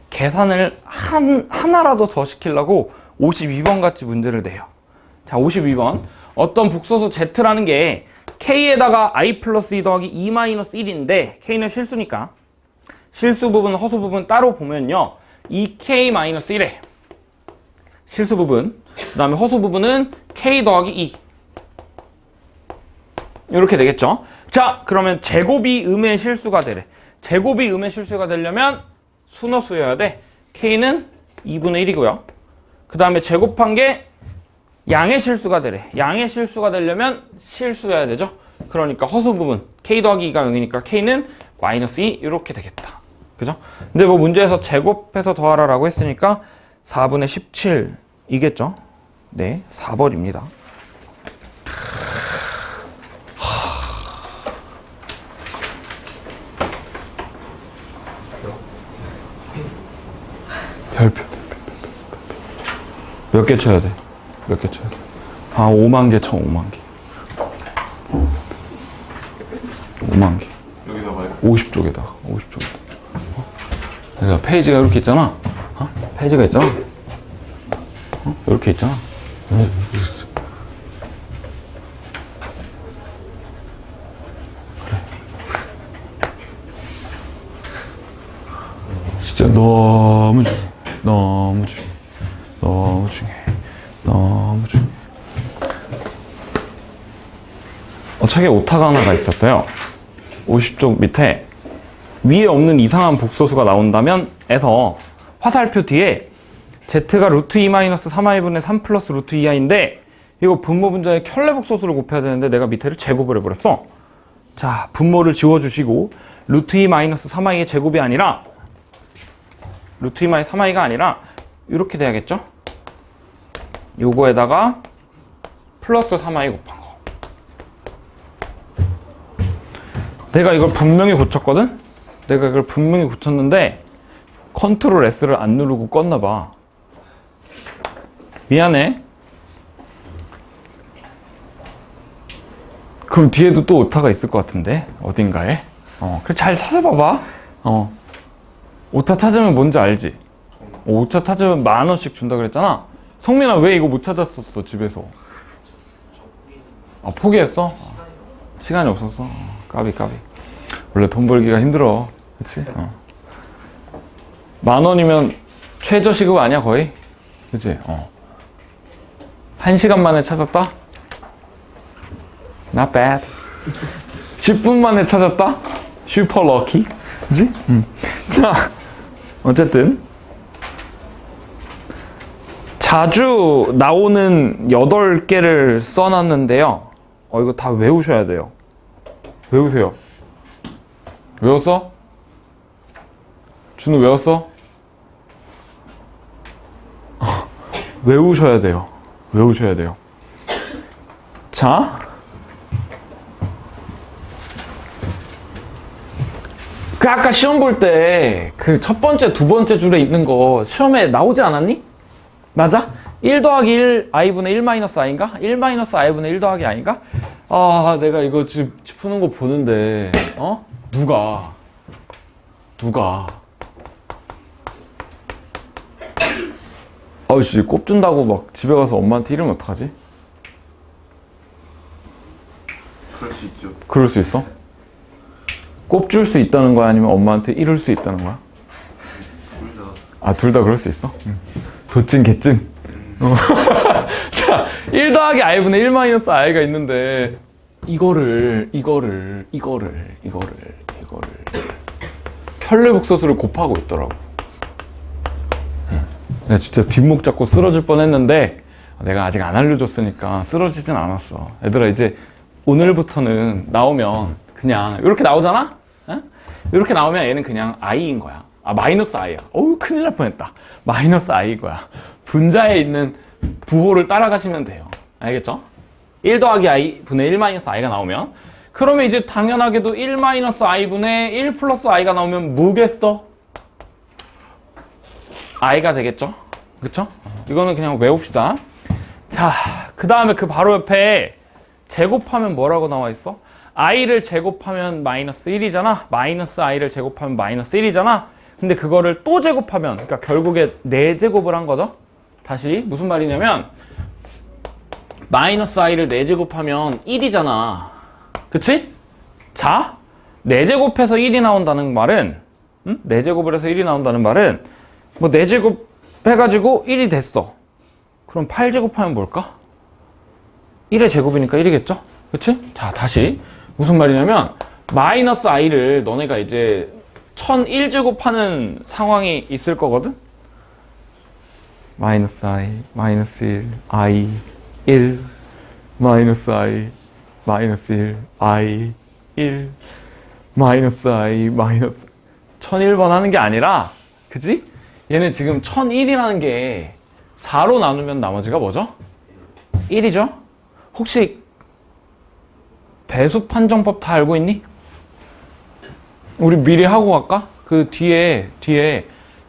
계산을 하나라도 더 시키려고 52번 같이 문제를 내요. 자, 52번. 어떤 복소수 z라는 게 k에다가 i 플러스 2 더하기 2 마이너스 1인데 k는 실수니까 실수 부분, 허수 부분 따로 보면요. 2k 마이너스 1에 실수 부분, 그 다음에 허수 부분은 k 더하기 2 이렇게 되겠죠. 자, 그러면 제곱이 음의 실수가 되래. 제곱이 음의 실수가 되려면 순허수여야 돼. K는 2분의 1이고요. 그 다음에 제곱한 게 양의 실수가 되래. 양의 실수가 되려면 실수여야 되죠. 그러니까 허수 부분 K 더하기 2가 0이니까 K는 마이너스 2 이렇게 되겠다. 그죠? 근데 뭐 문제에서 제곱해서 더하라 라고 했으니까 4분의 17이겠죠? 네, 4번입니다. 별표. 몇 개 쳐야 돼? 몇 개 쳐야 돼? 아, 5만 개 쳐, 5만 개. 5만 개. 여기다가요? 50쪽에다가, 50쪽에다가. 그래서 페이지가 이렇게 있잖아. 페이지가 있잖아. 이렇게 있잖아. 진짜 너무 중요해. 너무 중요해. 너무 중요해. 너무 중요해. 책에 오타가 하나가 있었어요. 50쪽 밑에 위에 없는 이상한 복소수가 나온다면 에서 화살표 뒤에 z가 루트 2-3i분의 3 플러스 루트 2i인데 이거 분모 분자에 켤레 복소수를 곱해야 되는데 내가 밑에를 제곱을 해버렸어. 자, 분모를 지워주시고 루트 2-3i의 제곱이 아니라 루트 2-3i가 아니라 이렇게 돼야겠죠? 요거에다가 플러스 3i 곱한 거. 내가 이걸 분명히 고쳤거든? 내가 이걸 분명히 고쳤는데 컨트롤 S를 안 누르고 껐나 봐. 미안해. 그럼 뒤에도 또 오타가 있을 것 같은데 어딘가에. 그래 잘 찾아봐봐. 오타 찾으면 뭔지 알지? 오타 찾으면 10,000원씩 준다 그랬잖아. 성민아 왜 이거 못 찾았었어 집에서? 포기했어? 시간이 없었어. 까비. 원래 돈 벌기가 힘들어. 그치? 10,000원이면 최저시급 아니야 거의? 그치? 1시간 만에 찾았다? Not bad. 10분 만에 찾았다? 슈퍼 럭키. 그치? 자, 어쨌든 자주 나오는 8개를 써놨는데요. 이거 다 외우셔야 돼요. 외우세요. 외웠어? 준우 외웠어? 외우셔야 돼요. 외우셔야 돼요. 자, 아까 시험 볼 때 그 첫 번째, 두 번째 줄에 있는 거 시험에 나오지 않았니? 맞아? 1 더하기 1 i분의 1 마이너스 i인가? 1 마이너스 i분의 1 더하기 i인가? 내가 이거 지금 푸는 거 보는데 누가 아우씨 꼽준다고 막 집에 가서 엄마한테 이러면 어떡하지? 그럴 수 있죠. 그럴 수 있어? 꼽줄 수 있다는 거야? 아니면 엄마한테 이럴 수 있다는 거야? 둘 다 그럴 수 있어? 도찐 개찐. 자, 1 더하기 i분의 1 마이너스 i가 있는데 이거를 켤레 복소수를 곱하고 있더라고. 내가 진짜 뒷목 잡고 쓰러질 뻔했는데 내가 아직 안 알려줬으니까 쓰러지진 않았어. 얘들아 이제 오늘부터는 나오면 그냥 이렇게 나오잖아? 이렇게 나오면 얘는 그냥 i인 거야. 마이너스 i야. 큰일 날 뻔했다. 마이너스 i인 거야. 분자에 있는 부호를 따라가시면 돼요. 알겠죠? 1 더하기 i 분의 1 마이너스 i가 나오면 그러면 이제 당연하게도 1 마이너스 i 분의 1 플러스 i가 나오면 뭐겠어? i가 되겠죠? 그쵸? 이거는 그냥 외웁시다. 자, 그 다음에 그 바로 옆에 제곱하면 뭐라고 나와 있어? i를 제곱하면 마이너스 1이잖아. 마이너스 i를 제곱하면 마이너스 1이잖아. 근데 그거를 또 제곱하면, 그러니까 결국에 4제곱을 한 거죠. 다시 무슨 말이냐면 마이너스 i를 4제곱하면 1이잖아. 그치? 자, 4제곱해서 1이 나온다는 말은 4제곱을 해서 1이 나온다는 말은 뭐 4제곱 해가지고 1이 됐어. 그럼 8제곱하면 뭘까? 1의 제곱이니까 1이겠죠? 그치? 자, 다시 무슨 말이냐면 마이너스 i를 너네가 이제 1001제곱하는 상황이 있을 거거든? 마이너스 i, 마이너스 1, i, 1, 마이너스 i, 마이너스 1, i, 1, 마이너스 i, 마이너스 1001번 하는 게 아니라, 그지? 얘는 지금 1001이라는 게 4로 나누면 나머지가 뭐죠? 1이죠? 혹시 배수 판정법 다 알고 있니? 우리 미리 하고 갈까? 그 뒤에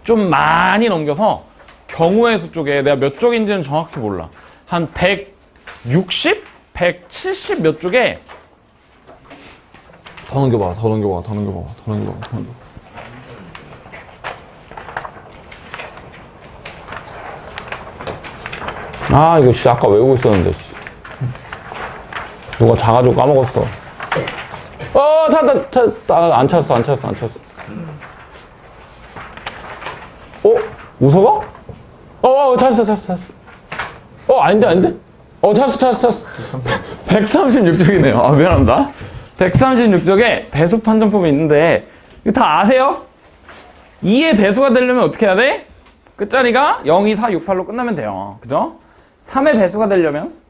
좀 많이 넘겨서 경우의 수 쪽에 내가 몇 쪽인지는 정확히 몰라. 한 160? 170 몇 쪽에 더 넘겨봐. 아, 이거 씨 아까 외우고 있었는데 씨. 누가 자가지고 까먹었어. 찾았다. 안 찾았어. 웃어가? 찾았어. 아닌데? 찾았어. 136쪽이네요. 아, 미안합니다. 136쪽에 배수 판정법이 있는데, 이거 다 아세요? 2의 배수가 되려면 어떻게 해야 돼? 끝자리가 0, 2, 4, 6, 8로 끝나면 돼요. 그죠? 3의 배수가 되려면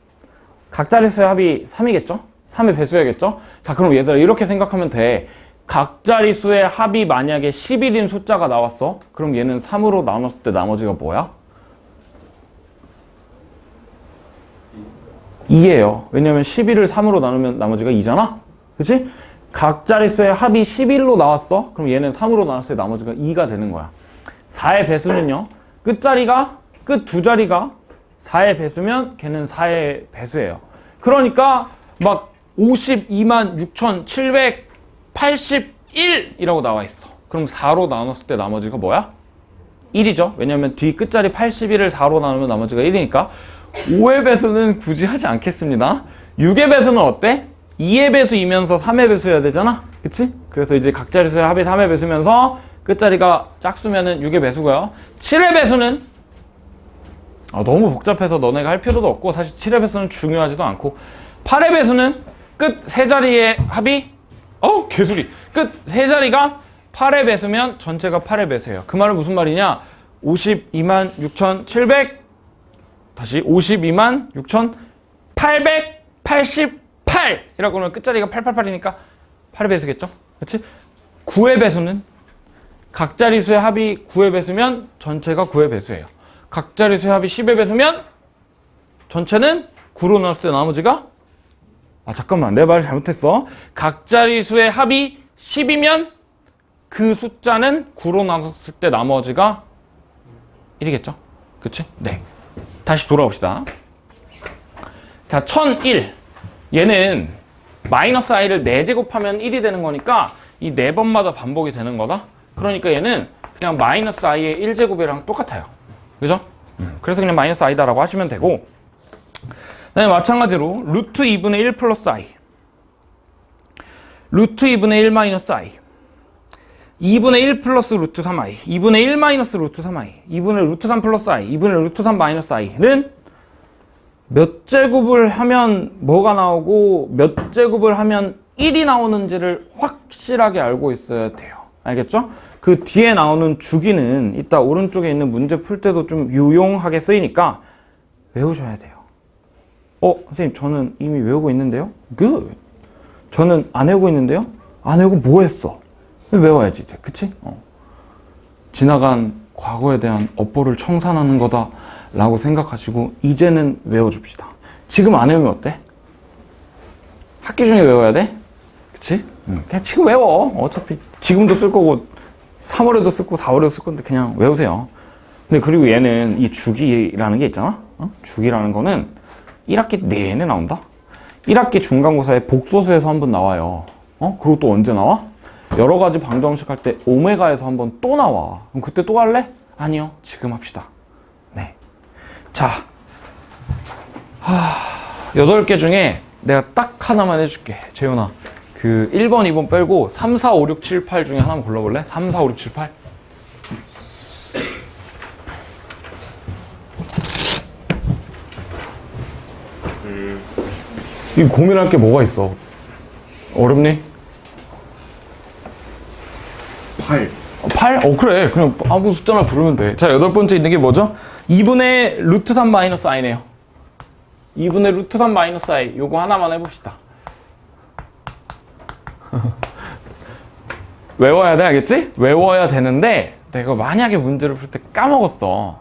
각자리수의 합이 3이겠죠? 3의 배수여야겠죠? 자, 그럼 얘들아 이렇게 생각하면 돼. 각자리수의 합이 만약에 11인 숫자가 나왔어. 그럼 얘는 3으로 나눴을 때 나머지가 뭐야? 2예요. 왜냐면 11을 3으로 나누면 나머지가 2잖아? 그치? 각자리수의 합이 11로 나왔어. 그럼 얘는 3으로 나눴을 때 나머지가 2가 되는 거야. 4의 배수는요. 끝자리가 끝 두 자리가 4의 배수면 걔는 4의 배수예요. 그러니까 막 526,781이라고 나와 있어. 그럼 4로 나눴을 때 나머지가 뭐야? 1이죠. 왜냐면 뒤 끝자리 81을 4로 나누면 나머지가 1이니까 5의 배수는 굳이 하지 않겠습니다. 6의 배수는 어때? 2의 배수이면서 3의 배수여야 되잖아. 그치? 그래서 이제 각자리수의 합이 3의 배수면서 끝자리가 짝수면은 6의 배수고요. 7의 배수는 너무 복잡해서 너네가 할 필요도 없고 사실 7의 배수는 중요하지도 않고 8의 배수는 끝 세 자리의 합이 개소리 끝 세 자리가 8의 배수면 전체가 8의 배수예요. 그 말은 무슨 말이냐? 526,700 다시 526,888이라고 하면 끝자리가 888이니까 8의 배수겠죠? 그렇지? 9의 배수는 각자리수의 합이 9의 배수면 전체가 9의 배수예요. 각자리수의 합이 10의 배수면 전체는 9로 나눴을 때 나머지가 잠깐만 내 말을 잘못했어. 각자리수의 합이 10이면 그 숫자는 9로 나눴을 때 나머지가 1이겠죠? 그치? 네. 다시 돌아옵시다. 자, 1001 얘는 마이너스 i를 4제곱하면 1이 되는 거니까 이 4번마다 반복이 되는 거다. 그러니까 얘는 그냥 마이너스 i의 1제곱이랑 똑같아요. 그죠? 그래서 그냥 마이너스 i다라고 하시면 되고, 네, 마찬가지로 루트 2분의 1 플러스 i, 루트 2분의 1 마이너스 i, 2분의 1 플러스 루트 3i, 2분의 1 마이너스 루트 3i, 2분의 루트 3 플러스 i, 2분의 루트 3 마이너스 i는 몇 제곱을 하면 뭐가 나오고 몇 제곱을 하면 1이 나오는지를 확실하게 알고 있어야 돼요. 알겠죠? 그 뒤에 나오는 주기는 이따 오른쪽에 있는 문제 풀 때도 좀 유용하게 쓰이니까 외우셔야 돼요. 선생님 저는 이미 외우고 있는데요? Good. 저는 안 외우고 있는데요? 안 외우고 뭐 했어? 외워야지 이제. 그치? 지나간 과거에 대한 업보를 청산하는 거다 라고 생각하시고 이제는 외워줍시다. 지금 안 외우면 어때? 학기 중에 외워야 돼? 그치? 그냥 지금 외워. 어차피 지금도 쓸 거고 3월에도 쓸 거고 4월에도 쓸 건데 그냥 외우세요. 근데 그리고 얘는 이 주기라는 게 있잖아? 주기라는 거는 1학기 내내 나온다? 1학기 중간고사에 복소수에서 한 번 나와요. 그리고 또 언제 나와? 여러 가지 방정식 할 때 오메가에서 한 번 또 나와. 그럼 그때 또 할래? 아니요. 지금 합시다. 네. 자. 8개 중에 내가 딱 하나만 해줄게. 재훈아. 그 1번, 2번 빼고 3, 4, 5, 6, 7, 8 중에 하나만 골라볼래? 3, 4, 5, 6, 7, 8. 이 고민할 게 뭐가 있어? 어렵니? 8. 8? 그래. 그냥 아무 숫자나 부르면 돼. 자, 8번째 있는 게 뭐죠? 2분의 루트 3 마이너스 i네요. 2분의 루트 3 마이너스 i. 요거 하나만 해봅시다. 외워야 돼, 알겠지? 외워야 되는데 내가 만약에 문제를 풀 때 까먹었어.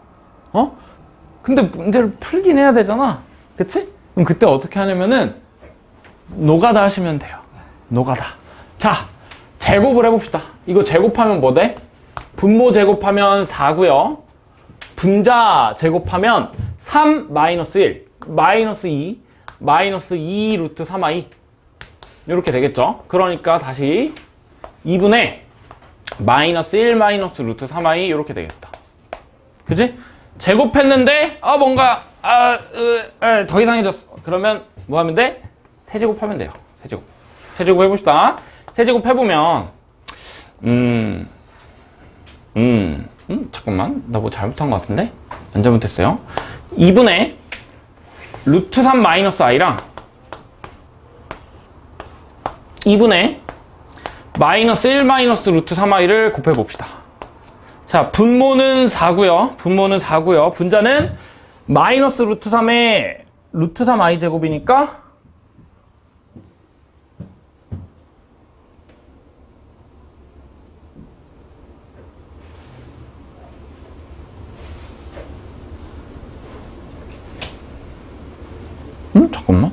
근데 문제를 풀긴 해야 되잖아. 그치? 그럼 그때 어떻게 하냐면은 노가다 하시면 돼요. 노가다. 자, 제곱을 해봅시다. 이거 제곱하면 뭐 돼? 분모 제곱하면 4고요. 분자 제곱하면 3 마이너스 1 마이너스 2 마이너스 2 루트 3i 이렇게 되겠죠. 그러니까 다시 2분의 마이너스 1 마이너스 루트 3i 이렇게 되겠다. 그지? 제곱했는데 뭔가 더 이상해졌어. 그러면 뭐 하면 돼? 세제곱하면 돼요. 세제곱 해봅시다. 세제곱 해보면 잠깐만, 나 뭐 잘못한 것 같은데? 안 잘못했어요. 2분의 루트 3 마이너스 i랑 2분의 마이너스 1 마이너스 루트 3i를 곱해봅시다. 자, 분모는 4고요. 분자는 마이너스 루트 3의 루트 3i 제곱이니까 잠깐만.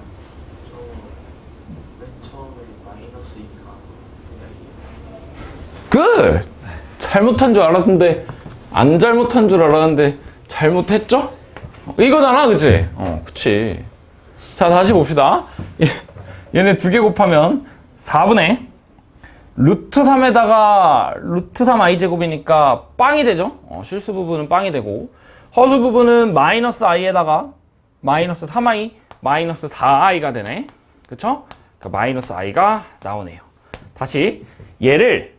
맨 처음에 마이너스 2가 끝! 잘못한 줄 알았는데 안 잘못한 줄 알았는데 잘못했죠? 이거잖아, 그치? 그치. 자, 다시 봅시다. 얘네 두 개 곱하면 4분의 루트 3에다가 루트 3i 제곱이니까 빵이 되죠? 실수 부분은 빵이 되고, 허수 부분은 마이너스 i에다가 마이너스 3i 마이너스 4i가 되네. 그쵸? 그러니까 마이너스 i가 나오네요. 다시 얘를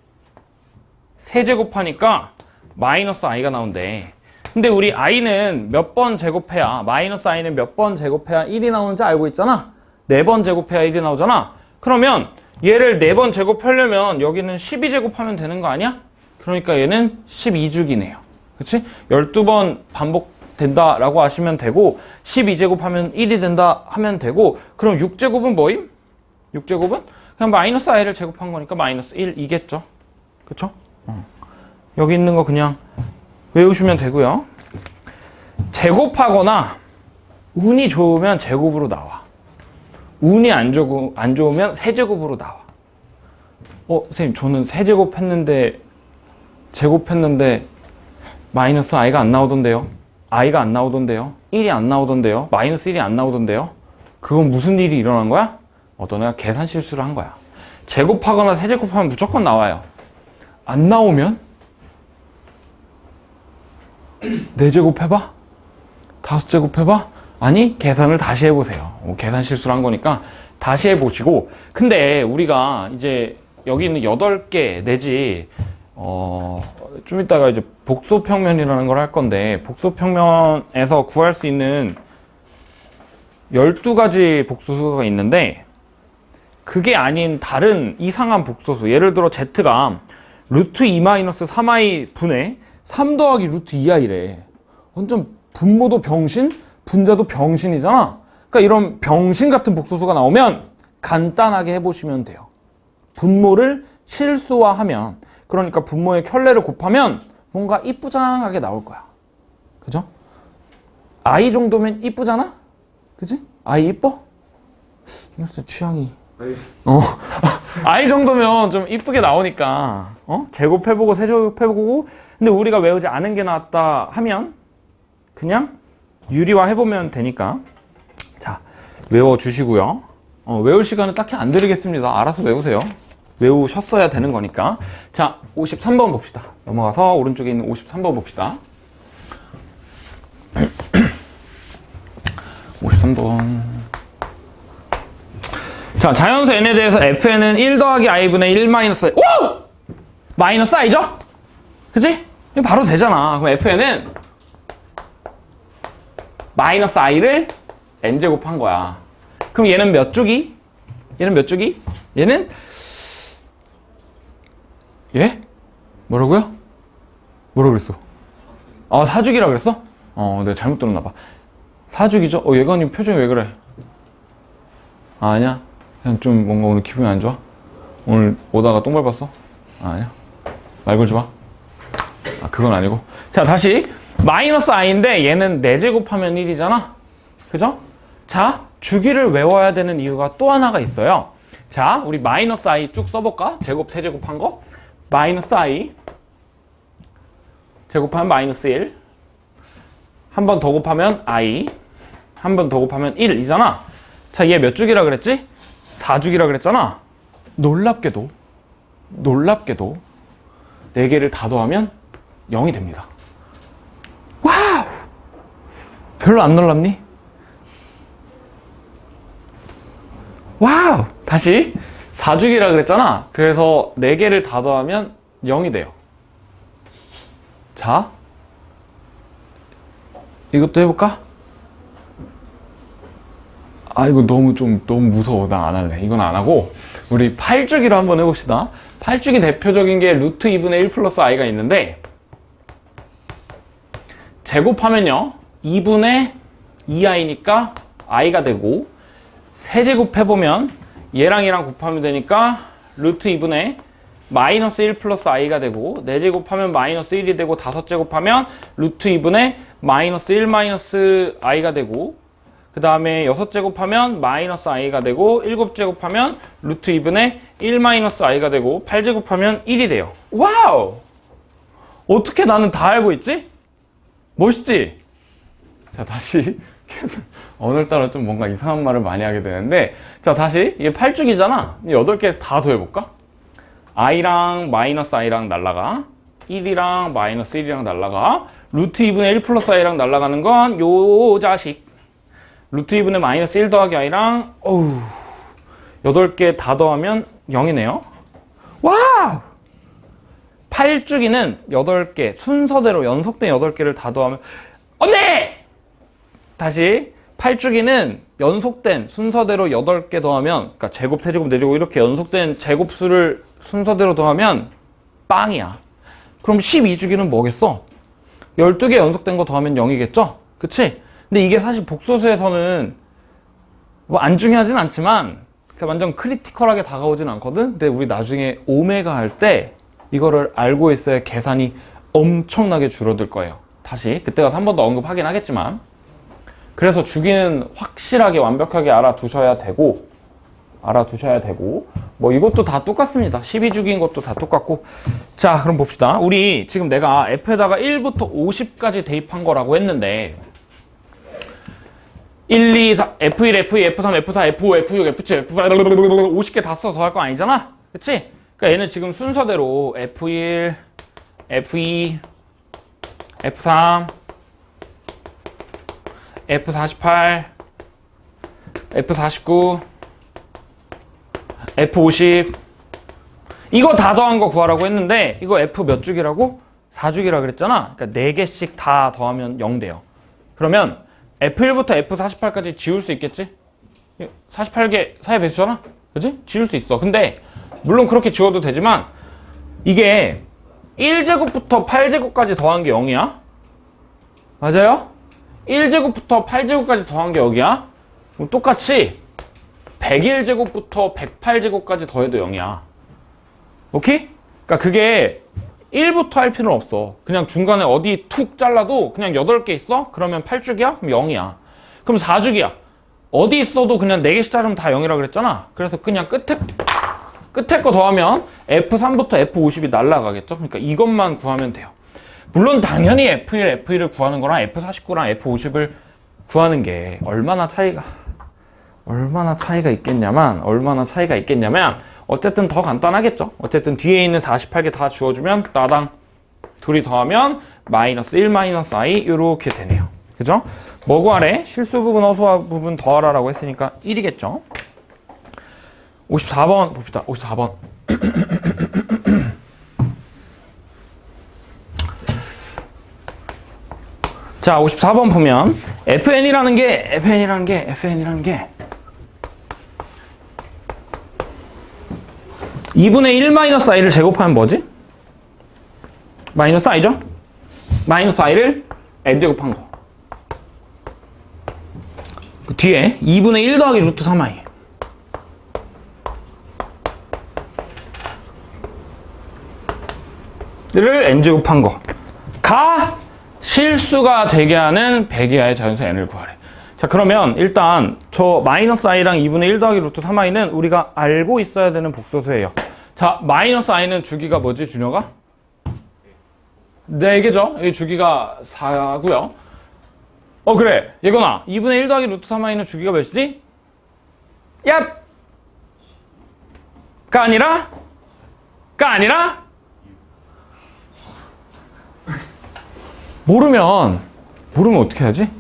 세제곱하니까 마이너스 i가 나온대. 근데 우리 i는 몇 번 제곱해야, 마이너스 i는 몇 번 제곱해야 1이 나오는지 알고 있잖아. 4번 제곱해야 1이 나오잖아. 그러면 얘를 4번 제곱하려면 여기는 12제곱하면 되는 거 아니야? 그러니까 얘는 12주기네요. 그치? 12번 반복된다라고 하시면 되고, 12제곱하면 1이 된다 하면 되고, 그럼 6제곱은 뭐임? 6제곱은 그냥 마이너스 i를 제곱한 거니까 마이너스 1이겠죠. 그쵸? 여기 있는 거 그냥 외우시면 되고요. 제곱하거나 운이 좋으면 제곱으로 나와. 운이 안 좋으면 세제곱으로 나와. 선생님, 저는 세제곱 했는데 제곱했는데 마이너스 i가 안 나오던데요. i가 안 나오던데요. 1이 안 나오던데요. 마이너스 1이 안 나오던데요. 그건 무슨 일이 일어난 거야? 너네가 계산 실수를 한 거야. 제곱하거나 세제곱하면 무조건 나와요. 안 나오면 4제곱 해봐? 5제곱 해봐? 아니, 계산을 다시 해보세요. 계산 실수를 한 거니까 다시 해보시고. 근데 우리가 이제 여기 있는 8개 내지 좀 이따가 이제 복소평면이라는 걸 할 건데, 복소평면에서 구할 수 있는 12가지 복소수가 있는데, 그게 아닌 다른 이상한 복소수, 예를 들어 z가 루트 2-3i 분의 3 더하기 루트 2i래. 완전 분모도 병신, 분자도 병신이잖아. 그러니까 이런 병신 같은 복소수가 나오면 간단하게 해보시면 돼요. 분모를 실수화하면, 그러니까 분모의 켤레를 곱하면 뭔가 이쁘장하게 나올 거야. 그죠? i 정도면 이쁘잖아? 그지? i 이뻐? 이거 진짜 취향이. i 정도면 좀 이쁘게 나오니까 제곱해보고 세제곱해보고. 근데 우리가 외우지 않은 게 나왔다 하면 그냥 유리화 해보면 되니까. 자, 외워주시고요. 외울 시간은 딱히 안 드리겠습니다. 알아서 외우세요. 외우셨어야 되는 거니까. 자, 53번 봅시다. 넘어가서 오른쪽에 있는 53번 봅시다. 53번. 자, 자연수 n에 대해서 fn은 1 더하기 i분의 1 마이너스 i. 오! 마이너스 i죠? 그치? 이거 바로 되잖아. 그럼 fn은 마이너스 i를 n제곱한 거야. 그럼 얘는 몇 주기? 얘는 몇 주기? 얘는 예? 뭐라고요? 뭐라 그랬어? 아, 사주기라 그랬어? 내가 잘못 들었나 봐. 사주기죠? 예건님 표정이 왜 그래? 아니야. 그냥 좀 뭔가 오늘 기분이 안 좋아? 오늘 오다가 똥 밟았어? 아니야. 말 걸지 마. 그건 아니고. 자, 다시. 마이너스 i인데 얘는 4제곱하면 1이잖아? 그죠? 자, 주기를 외워야 되는 이유가 또 하나가 있어요. 자, 우리 마이너스 i 쭉 써볼까? 제곱, 세제곱한 거. 마이너스 i 제곱하면 마이너스 1. 한 번 더 곱하면 i. 한 번 더 곱하면 1이잖아. 자, 얘 몇 주기라 그랬지? 4주기라 그랬잖아. 놀랍게도 4개를 다 더하면 0이 됩니다. 와우! 별로 안 놀랍니? 와우! 다시 4주기라 그랬잖아. 그래서 4개를 다 더하면 0이 돼요. 자, 이것도 해볼까? 이거 너무 무서워. 나 안 할래. 이건 안 하고 우리 8주기로 한번 해봅시다. 8주기 대표적인 게 루트 2분의 1 플러스 i가 있는데, 제곱하면요 2분의 2i니까 i가 되고, 세제곱 해보면 얘랑 얘랑 곱하면 되니까 루트 2분의 마이너스 1 플러스 i가 되고, 4제곱하면 마이너스 1이 되고, 5제곱하면 루트 2분의 마이너스 1 마이너스 i가 되고, 그 다음에 6제곱하면 마이너스 i가 되고, 7제곱하면 루트 2분의 1 마이너스 i가 되고, 8제곱하면 1이 돼요. 와우! 어떻게 나는 다 알고 있지? 멋있지? 자, 다시 계속 오늘따라 좀 뭔가 이상한 말을 많이 하게 되는데, 자, 다시 이게 8주기잖아. 8개 다 더해볼까? i랑 마이너스 i랑 날라가, 1이랑 마이너스 1이랑 날라가, 루트 2분의 1 플러스 i랑 날라가는 건 요 자식. 루트 2분의 마이너스 1 더하기 i랑 8개 다 더하면 0이네요. 와우! 8주기는 8개 순서대로 연속된 8개를 다 더하면 언니! 다시 8주기는 연속된 순서대로 8개 더하면, 그러니까 제곱, 세제곱, 네제곱 이렇게 연속된 제곱수를 순서대로 더하면 빵이야. 그럼 12주기는 뭐겠어? 12개 연속된 거 더하면 0이겠죠? 그치? 근데 이게 사실 복소수에서는 뭐 안 중요하진 않지만 완전 크리티컬하게 다가오진 않거든? 근데 우리 나중에 오메가 할 때 이거를 알고 있어야 계산이 엄청나게 줄어들 거예요. 다시 그때 가서 한 번 더 언급하긴 하겠지만, 그래서 주기는 확실하게 완벽하게 알아두셔야 되고 뭐 이것도 다 똑같습니다. 12주기인 것도 다 똑같고. 자, 그럼 봅시다. 우리 지금 내가 f에다가 1부터 50까지 대입한 거라고 했는데, 1, 2, 4, F1, F2, F3, F4, F5, F6, F7, F8, 50개 다 써서 할 거 아니잖아? 그치? 그러니까 얘는 지금 순서대로 F1, F2, F3, F48, F49, F50 이거 다 더한 거 구하라고 했는데, 이거 F 몇 주기라고? 4주기라 그랬잖아. 그러니까 4개씩 다 더하면 0 돼요. 그러면 F1부터 F48까지 지울 수 있겠지? 48개 사이 배수잖아? 그치? 지울 수 있어. 근데 물론 그렇게 지워도 되지만, 이게 1제곱부터 8제곱까지 더한 게 0이야? 맞아요? 1제곱부터 8제곱까지 더한 게 0이야? 그럼 똑같이 101제곱부터 108제곱까지 더해도 0이야. 오케이? 그러니까 그게 1부터 할 필요는 없어. 그냥 중간에 어디 툭 잘라도 그냥 8개 있어? 그러면 8주기야? 그럼 0이야. 그럼 4주기야. 어디 있어도 그냥 4개씩 자르면 다 0이라 그랬잖아. 그래서 그냥 끝에 거 더하면 F3부터 F50이 날라가겠죠? 그러니까 이것만 구하면 돼요. 물론 당연히 F1, F2를 구하는 거랑 F49랑 F50을 구하는 게 얼마나 차이가 있겠냐면 어쨌든 더 간단하겠죠. 어쨌든 뒤에 있는 48개 다 주워주면 따당 둘이 더하면 마이너스 1 마이너스 i 이렇게 되네요. 그죠? 뭐 구하래? 실수 부분, 허수 부분 더하라라고 했으니까 1이겠죠. 54번 봅시다. 54번. 자, 54번 보면 FN이라는 게 2분의 1 마이너스 i를 제곱하면 뭐지? 마이너스 i죠? 마이너스 i를 n제곱한 거. 그 뒤에 2분의 1 더하기 루트 3i. 를 n제곱한 거가 실수가 되게 하는 백이하의 자연수 n을 구하래. 자, 그러면 일단 저 마이너스 i랑 2분의 1 더하기 루트 3i는 우리가 알고 있어야 되는 복소수예요. 자, 마이너스 i는 주기가 뭐지, 준혁아? 4개죠? 이 주기가 4고요. 그래. 예건아, 2분의 1 더하기 루트 3i는 주기가 몇이지? 얍! 가 아니라? 모르면 어떻게 하지?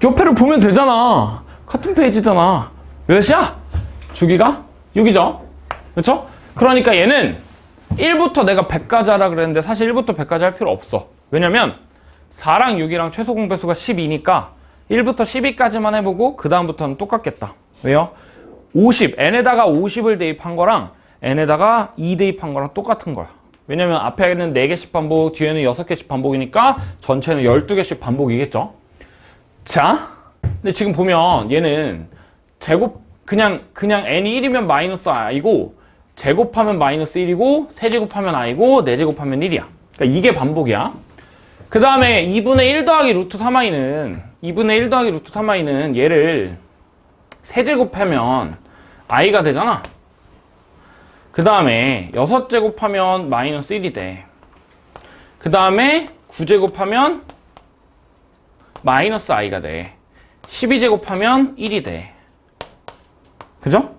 옆에를 보면 되잖아. 같은 페이지잖아. 몇이야? 주기가 6이죠? 그렇죠? 그러니까 얘는 1부터 내가 100까지 하라 그랬는데 사실 1부터 100까지 할 필요 없어. 왜냐면 4랑 6이랑 최소 공배수가 12니까 1부터 12까지만 해보고 그 다음부터는 똑같겠다. 왜요? 50, n에다가 50을 대입한 거랑 n에다가 2 대입한 거랑 똑같은 거야. 왜냐면 앞에는 4개씩 반복, 뒤에는 6개씩 반복이니까 전체는 12개씩 반복이겠죠. 자, 근데 지금 보면 얘는 제곱, 그냥 n이 1이면 마이너스 i고, 제곱하면 마이너스 1이고, 세제곱하면 i고, 네제곱하면 1이야. 그러니까 이게 반복이야. 그 다음에 2분의 1 더하기 루트 3i는 얘를 세제곱하면 i가 되잖아. 그 다음에 6제곱하면 마이너스 1이 돼. 그 다음에 9제곱하면 마이너스 i가 돼. 12제곱하면 1이 돼. 그죠?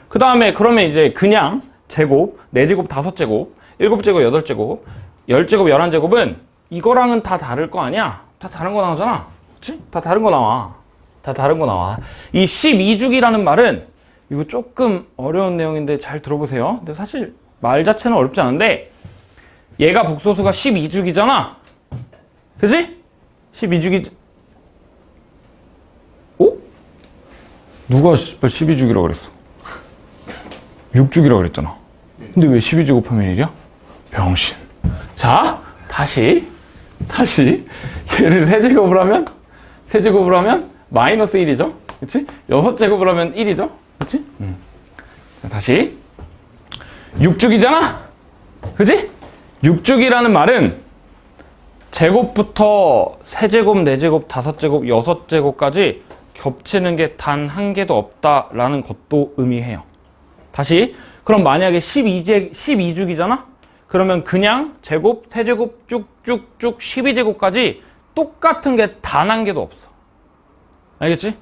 그 다음에 그러면 이제 그냥 제곱, 4제곱, 5제곱, 7제곱, 8제곱, 10제곱, 11제곱은 이거랑은 다 다를 거 아니야? 다 다른 거 나오잖아. 그치? 다 다른 거 나와. 이 12주기라는 말은 이거 조금 어려운 내용인데 잘 들어보세요. 근데 사실 말 자체는 어렵지 않은데 얘가 복소수가 12주기잖아. 그치? 12주기. 누가 12주기라고 그랬어? 6주기라고 그랬잖아. 근데 왜 12제곱하면 1이야? 병신. 자, 다시 얘를 세제곱을 하면 마이너스 1이죠? 그치? 6제곱을 하면 1이죠? 그치? 자, 다시 6주기잖아? 그치? 6주기라는 말은 제곱부터 세제곱, 네제곱, 5제곱, 6제곱까지 겹치는 게 단 한 개도 없다라는 것도 의미해요. 다시, 그럼 만약에 12주기잖아? 그러면 그냥 제곱, 세제곱, 쭉쭉쭉 12제곱까지 똑같은 게 단 한 개도 없어. 알겠지?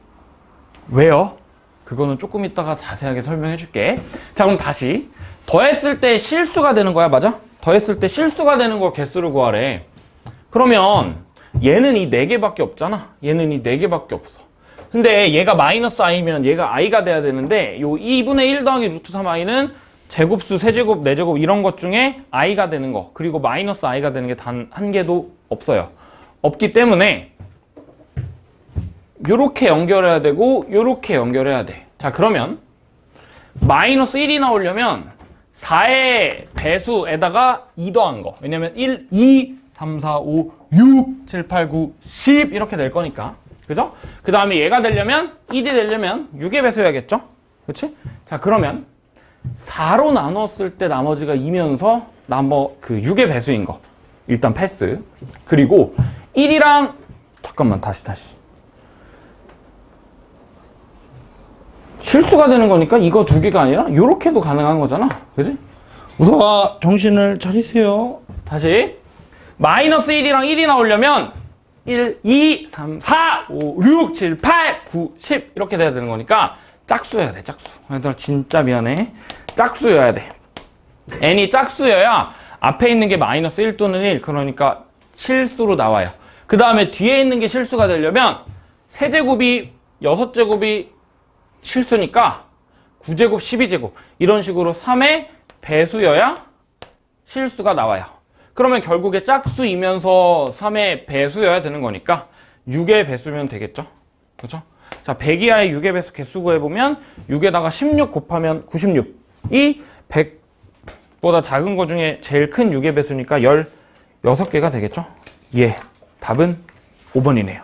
왜요? 그거는 조금 이따가 자세하게 설명해 줄게. 자, 그럼 다시 더했을 때 실수가 되는 거야, 맞아? 더했을 때 실수가 되는 걸 개수를 구하래. 그러면 얘는 이 4개밖에 없잖아. 얘는 이 4개밖에 없어. 근데 얘가 마이너스 i면 얘가 i가 돼야 되는데 요 2분의 1 더하기 루트 3i는 제곱수, 세제곱, 네제곱 이런 것 중에 i가 되는 거, 그리고 마이너스 i가 되는 게 단 한 개도 없어요. 없기 때문에 요렇게 연결해야 되고 요렇게 연결해야 돼. 자, 그러면 마이너스 1이 나오려면 4의 배수에다가 2 더한 거. 왜냐면 1, 2, 3, 4, 5, 6, 7, 8, 9, 10 이렇게 될 거니까. 그죠? 그 다음에 얘가 되려면 1이 되려면 6의 배수여야겠죠? 그치? 자, 그러면 4로 나눴을 때 나머지가 2면서 그 6의 배수인 거 일단 패스. 그리고 1이랑 잠깐만 다시 실수가 되는 거니까 이거 2개가 아니라 요렇게도 가능한 거잖아. 그지? 우선 정신을 차리세요. 다시 마이너스 1이랑 1이 나오려면 1, 2, 3, 4, 5, 6, 7, 8, 9, 10 이렇게 돼야 되는 거니까 짝수여야 돼. 짝수. 얘들아 진짜 미안해. 짝수여야 돼. n이 짝수여야 앞에 있는 게 마이너스 1 또는 1, 그러니까 실수로 나와요. 그 다음에 뒤에 있는 게 실수가 되려면 세제곱이 6제곱이 실수니까 9제곱, 12제곱 이런 식으로 3의 배수여야 실수가 나와요. 그러면 결국에 짝수이면서 3의 배수여야 되는 거니까 6의 배수면 되겠죠? 그렇죠? 자, 100 이하의 6의 배수 개수 구해보면 6에다가 16 곱하면 96. 이 100보다 작은 거 중에 제일 큰 6의 배수니까 16개가 되겠죠? 예, 답은 5번이네요.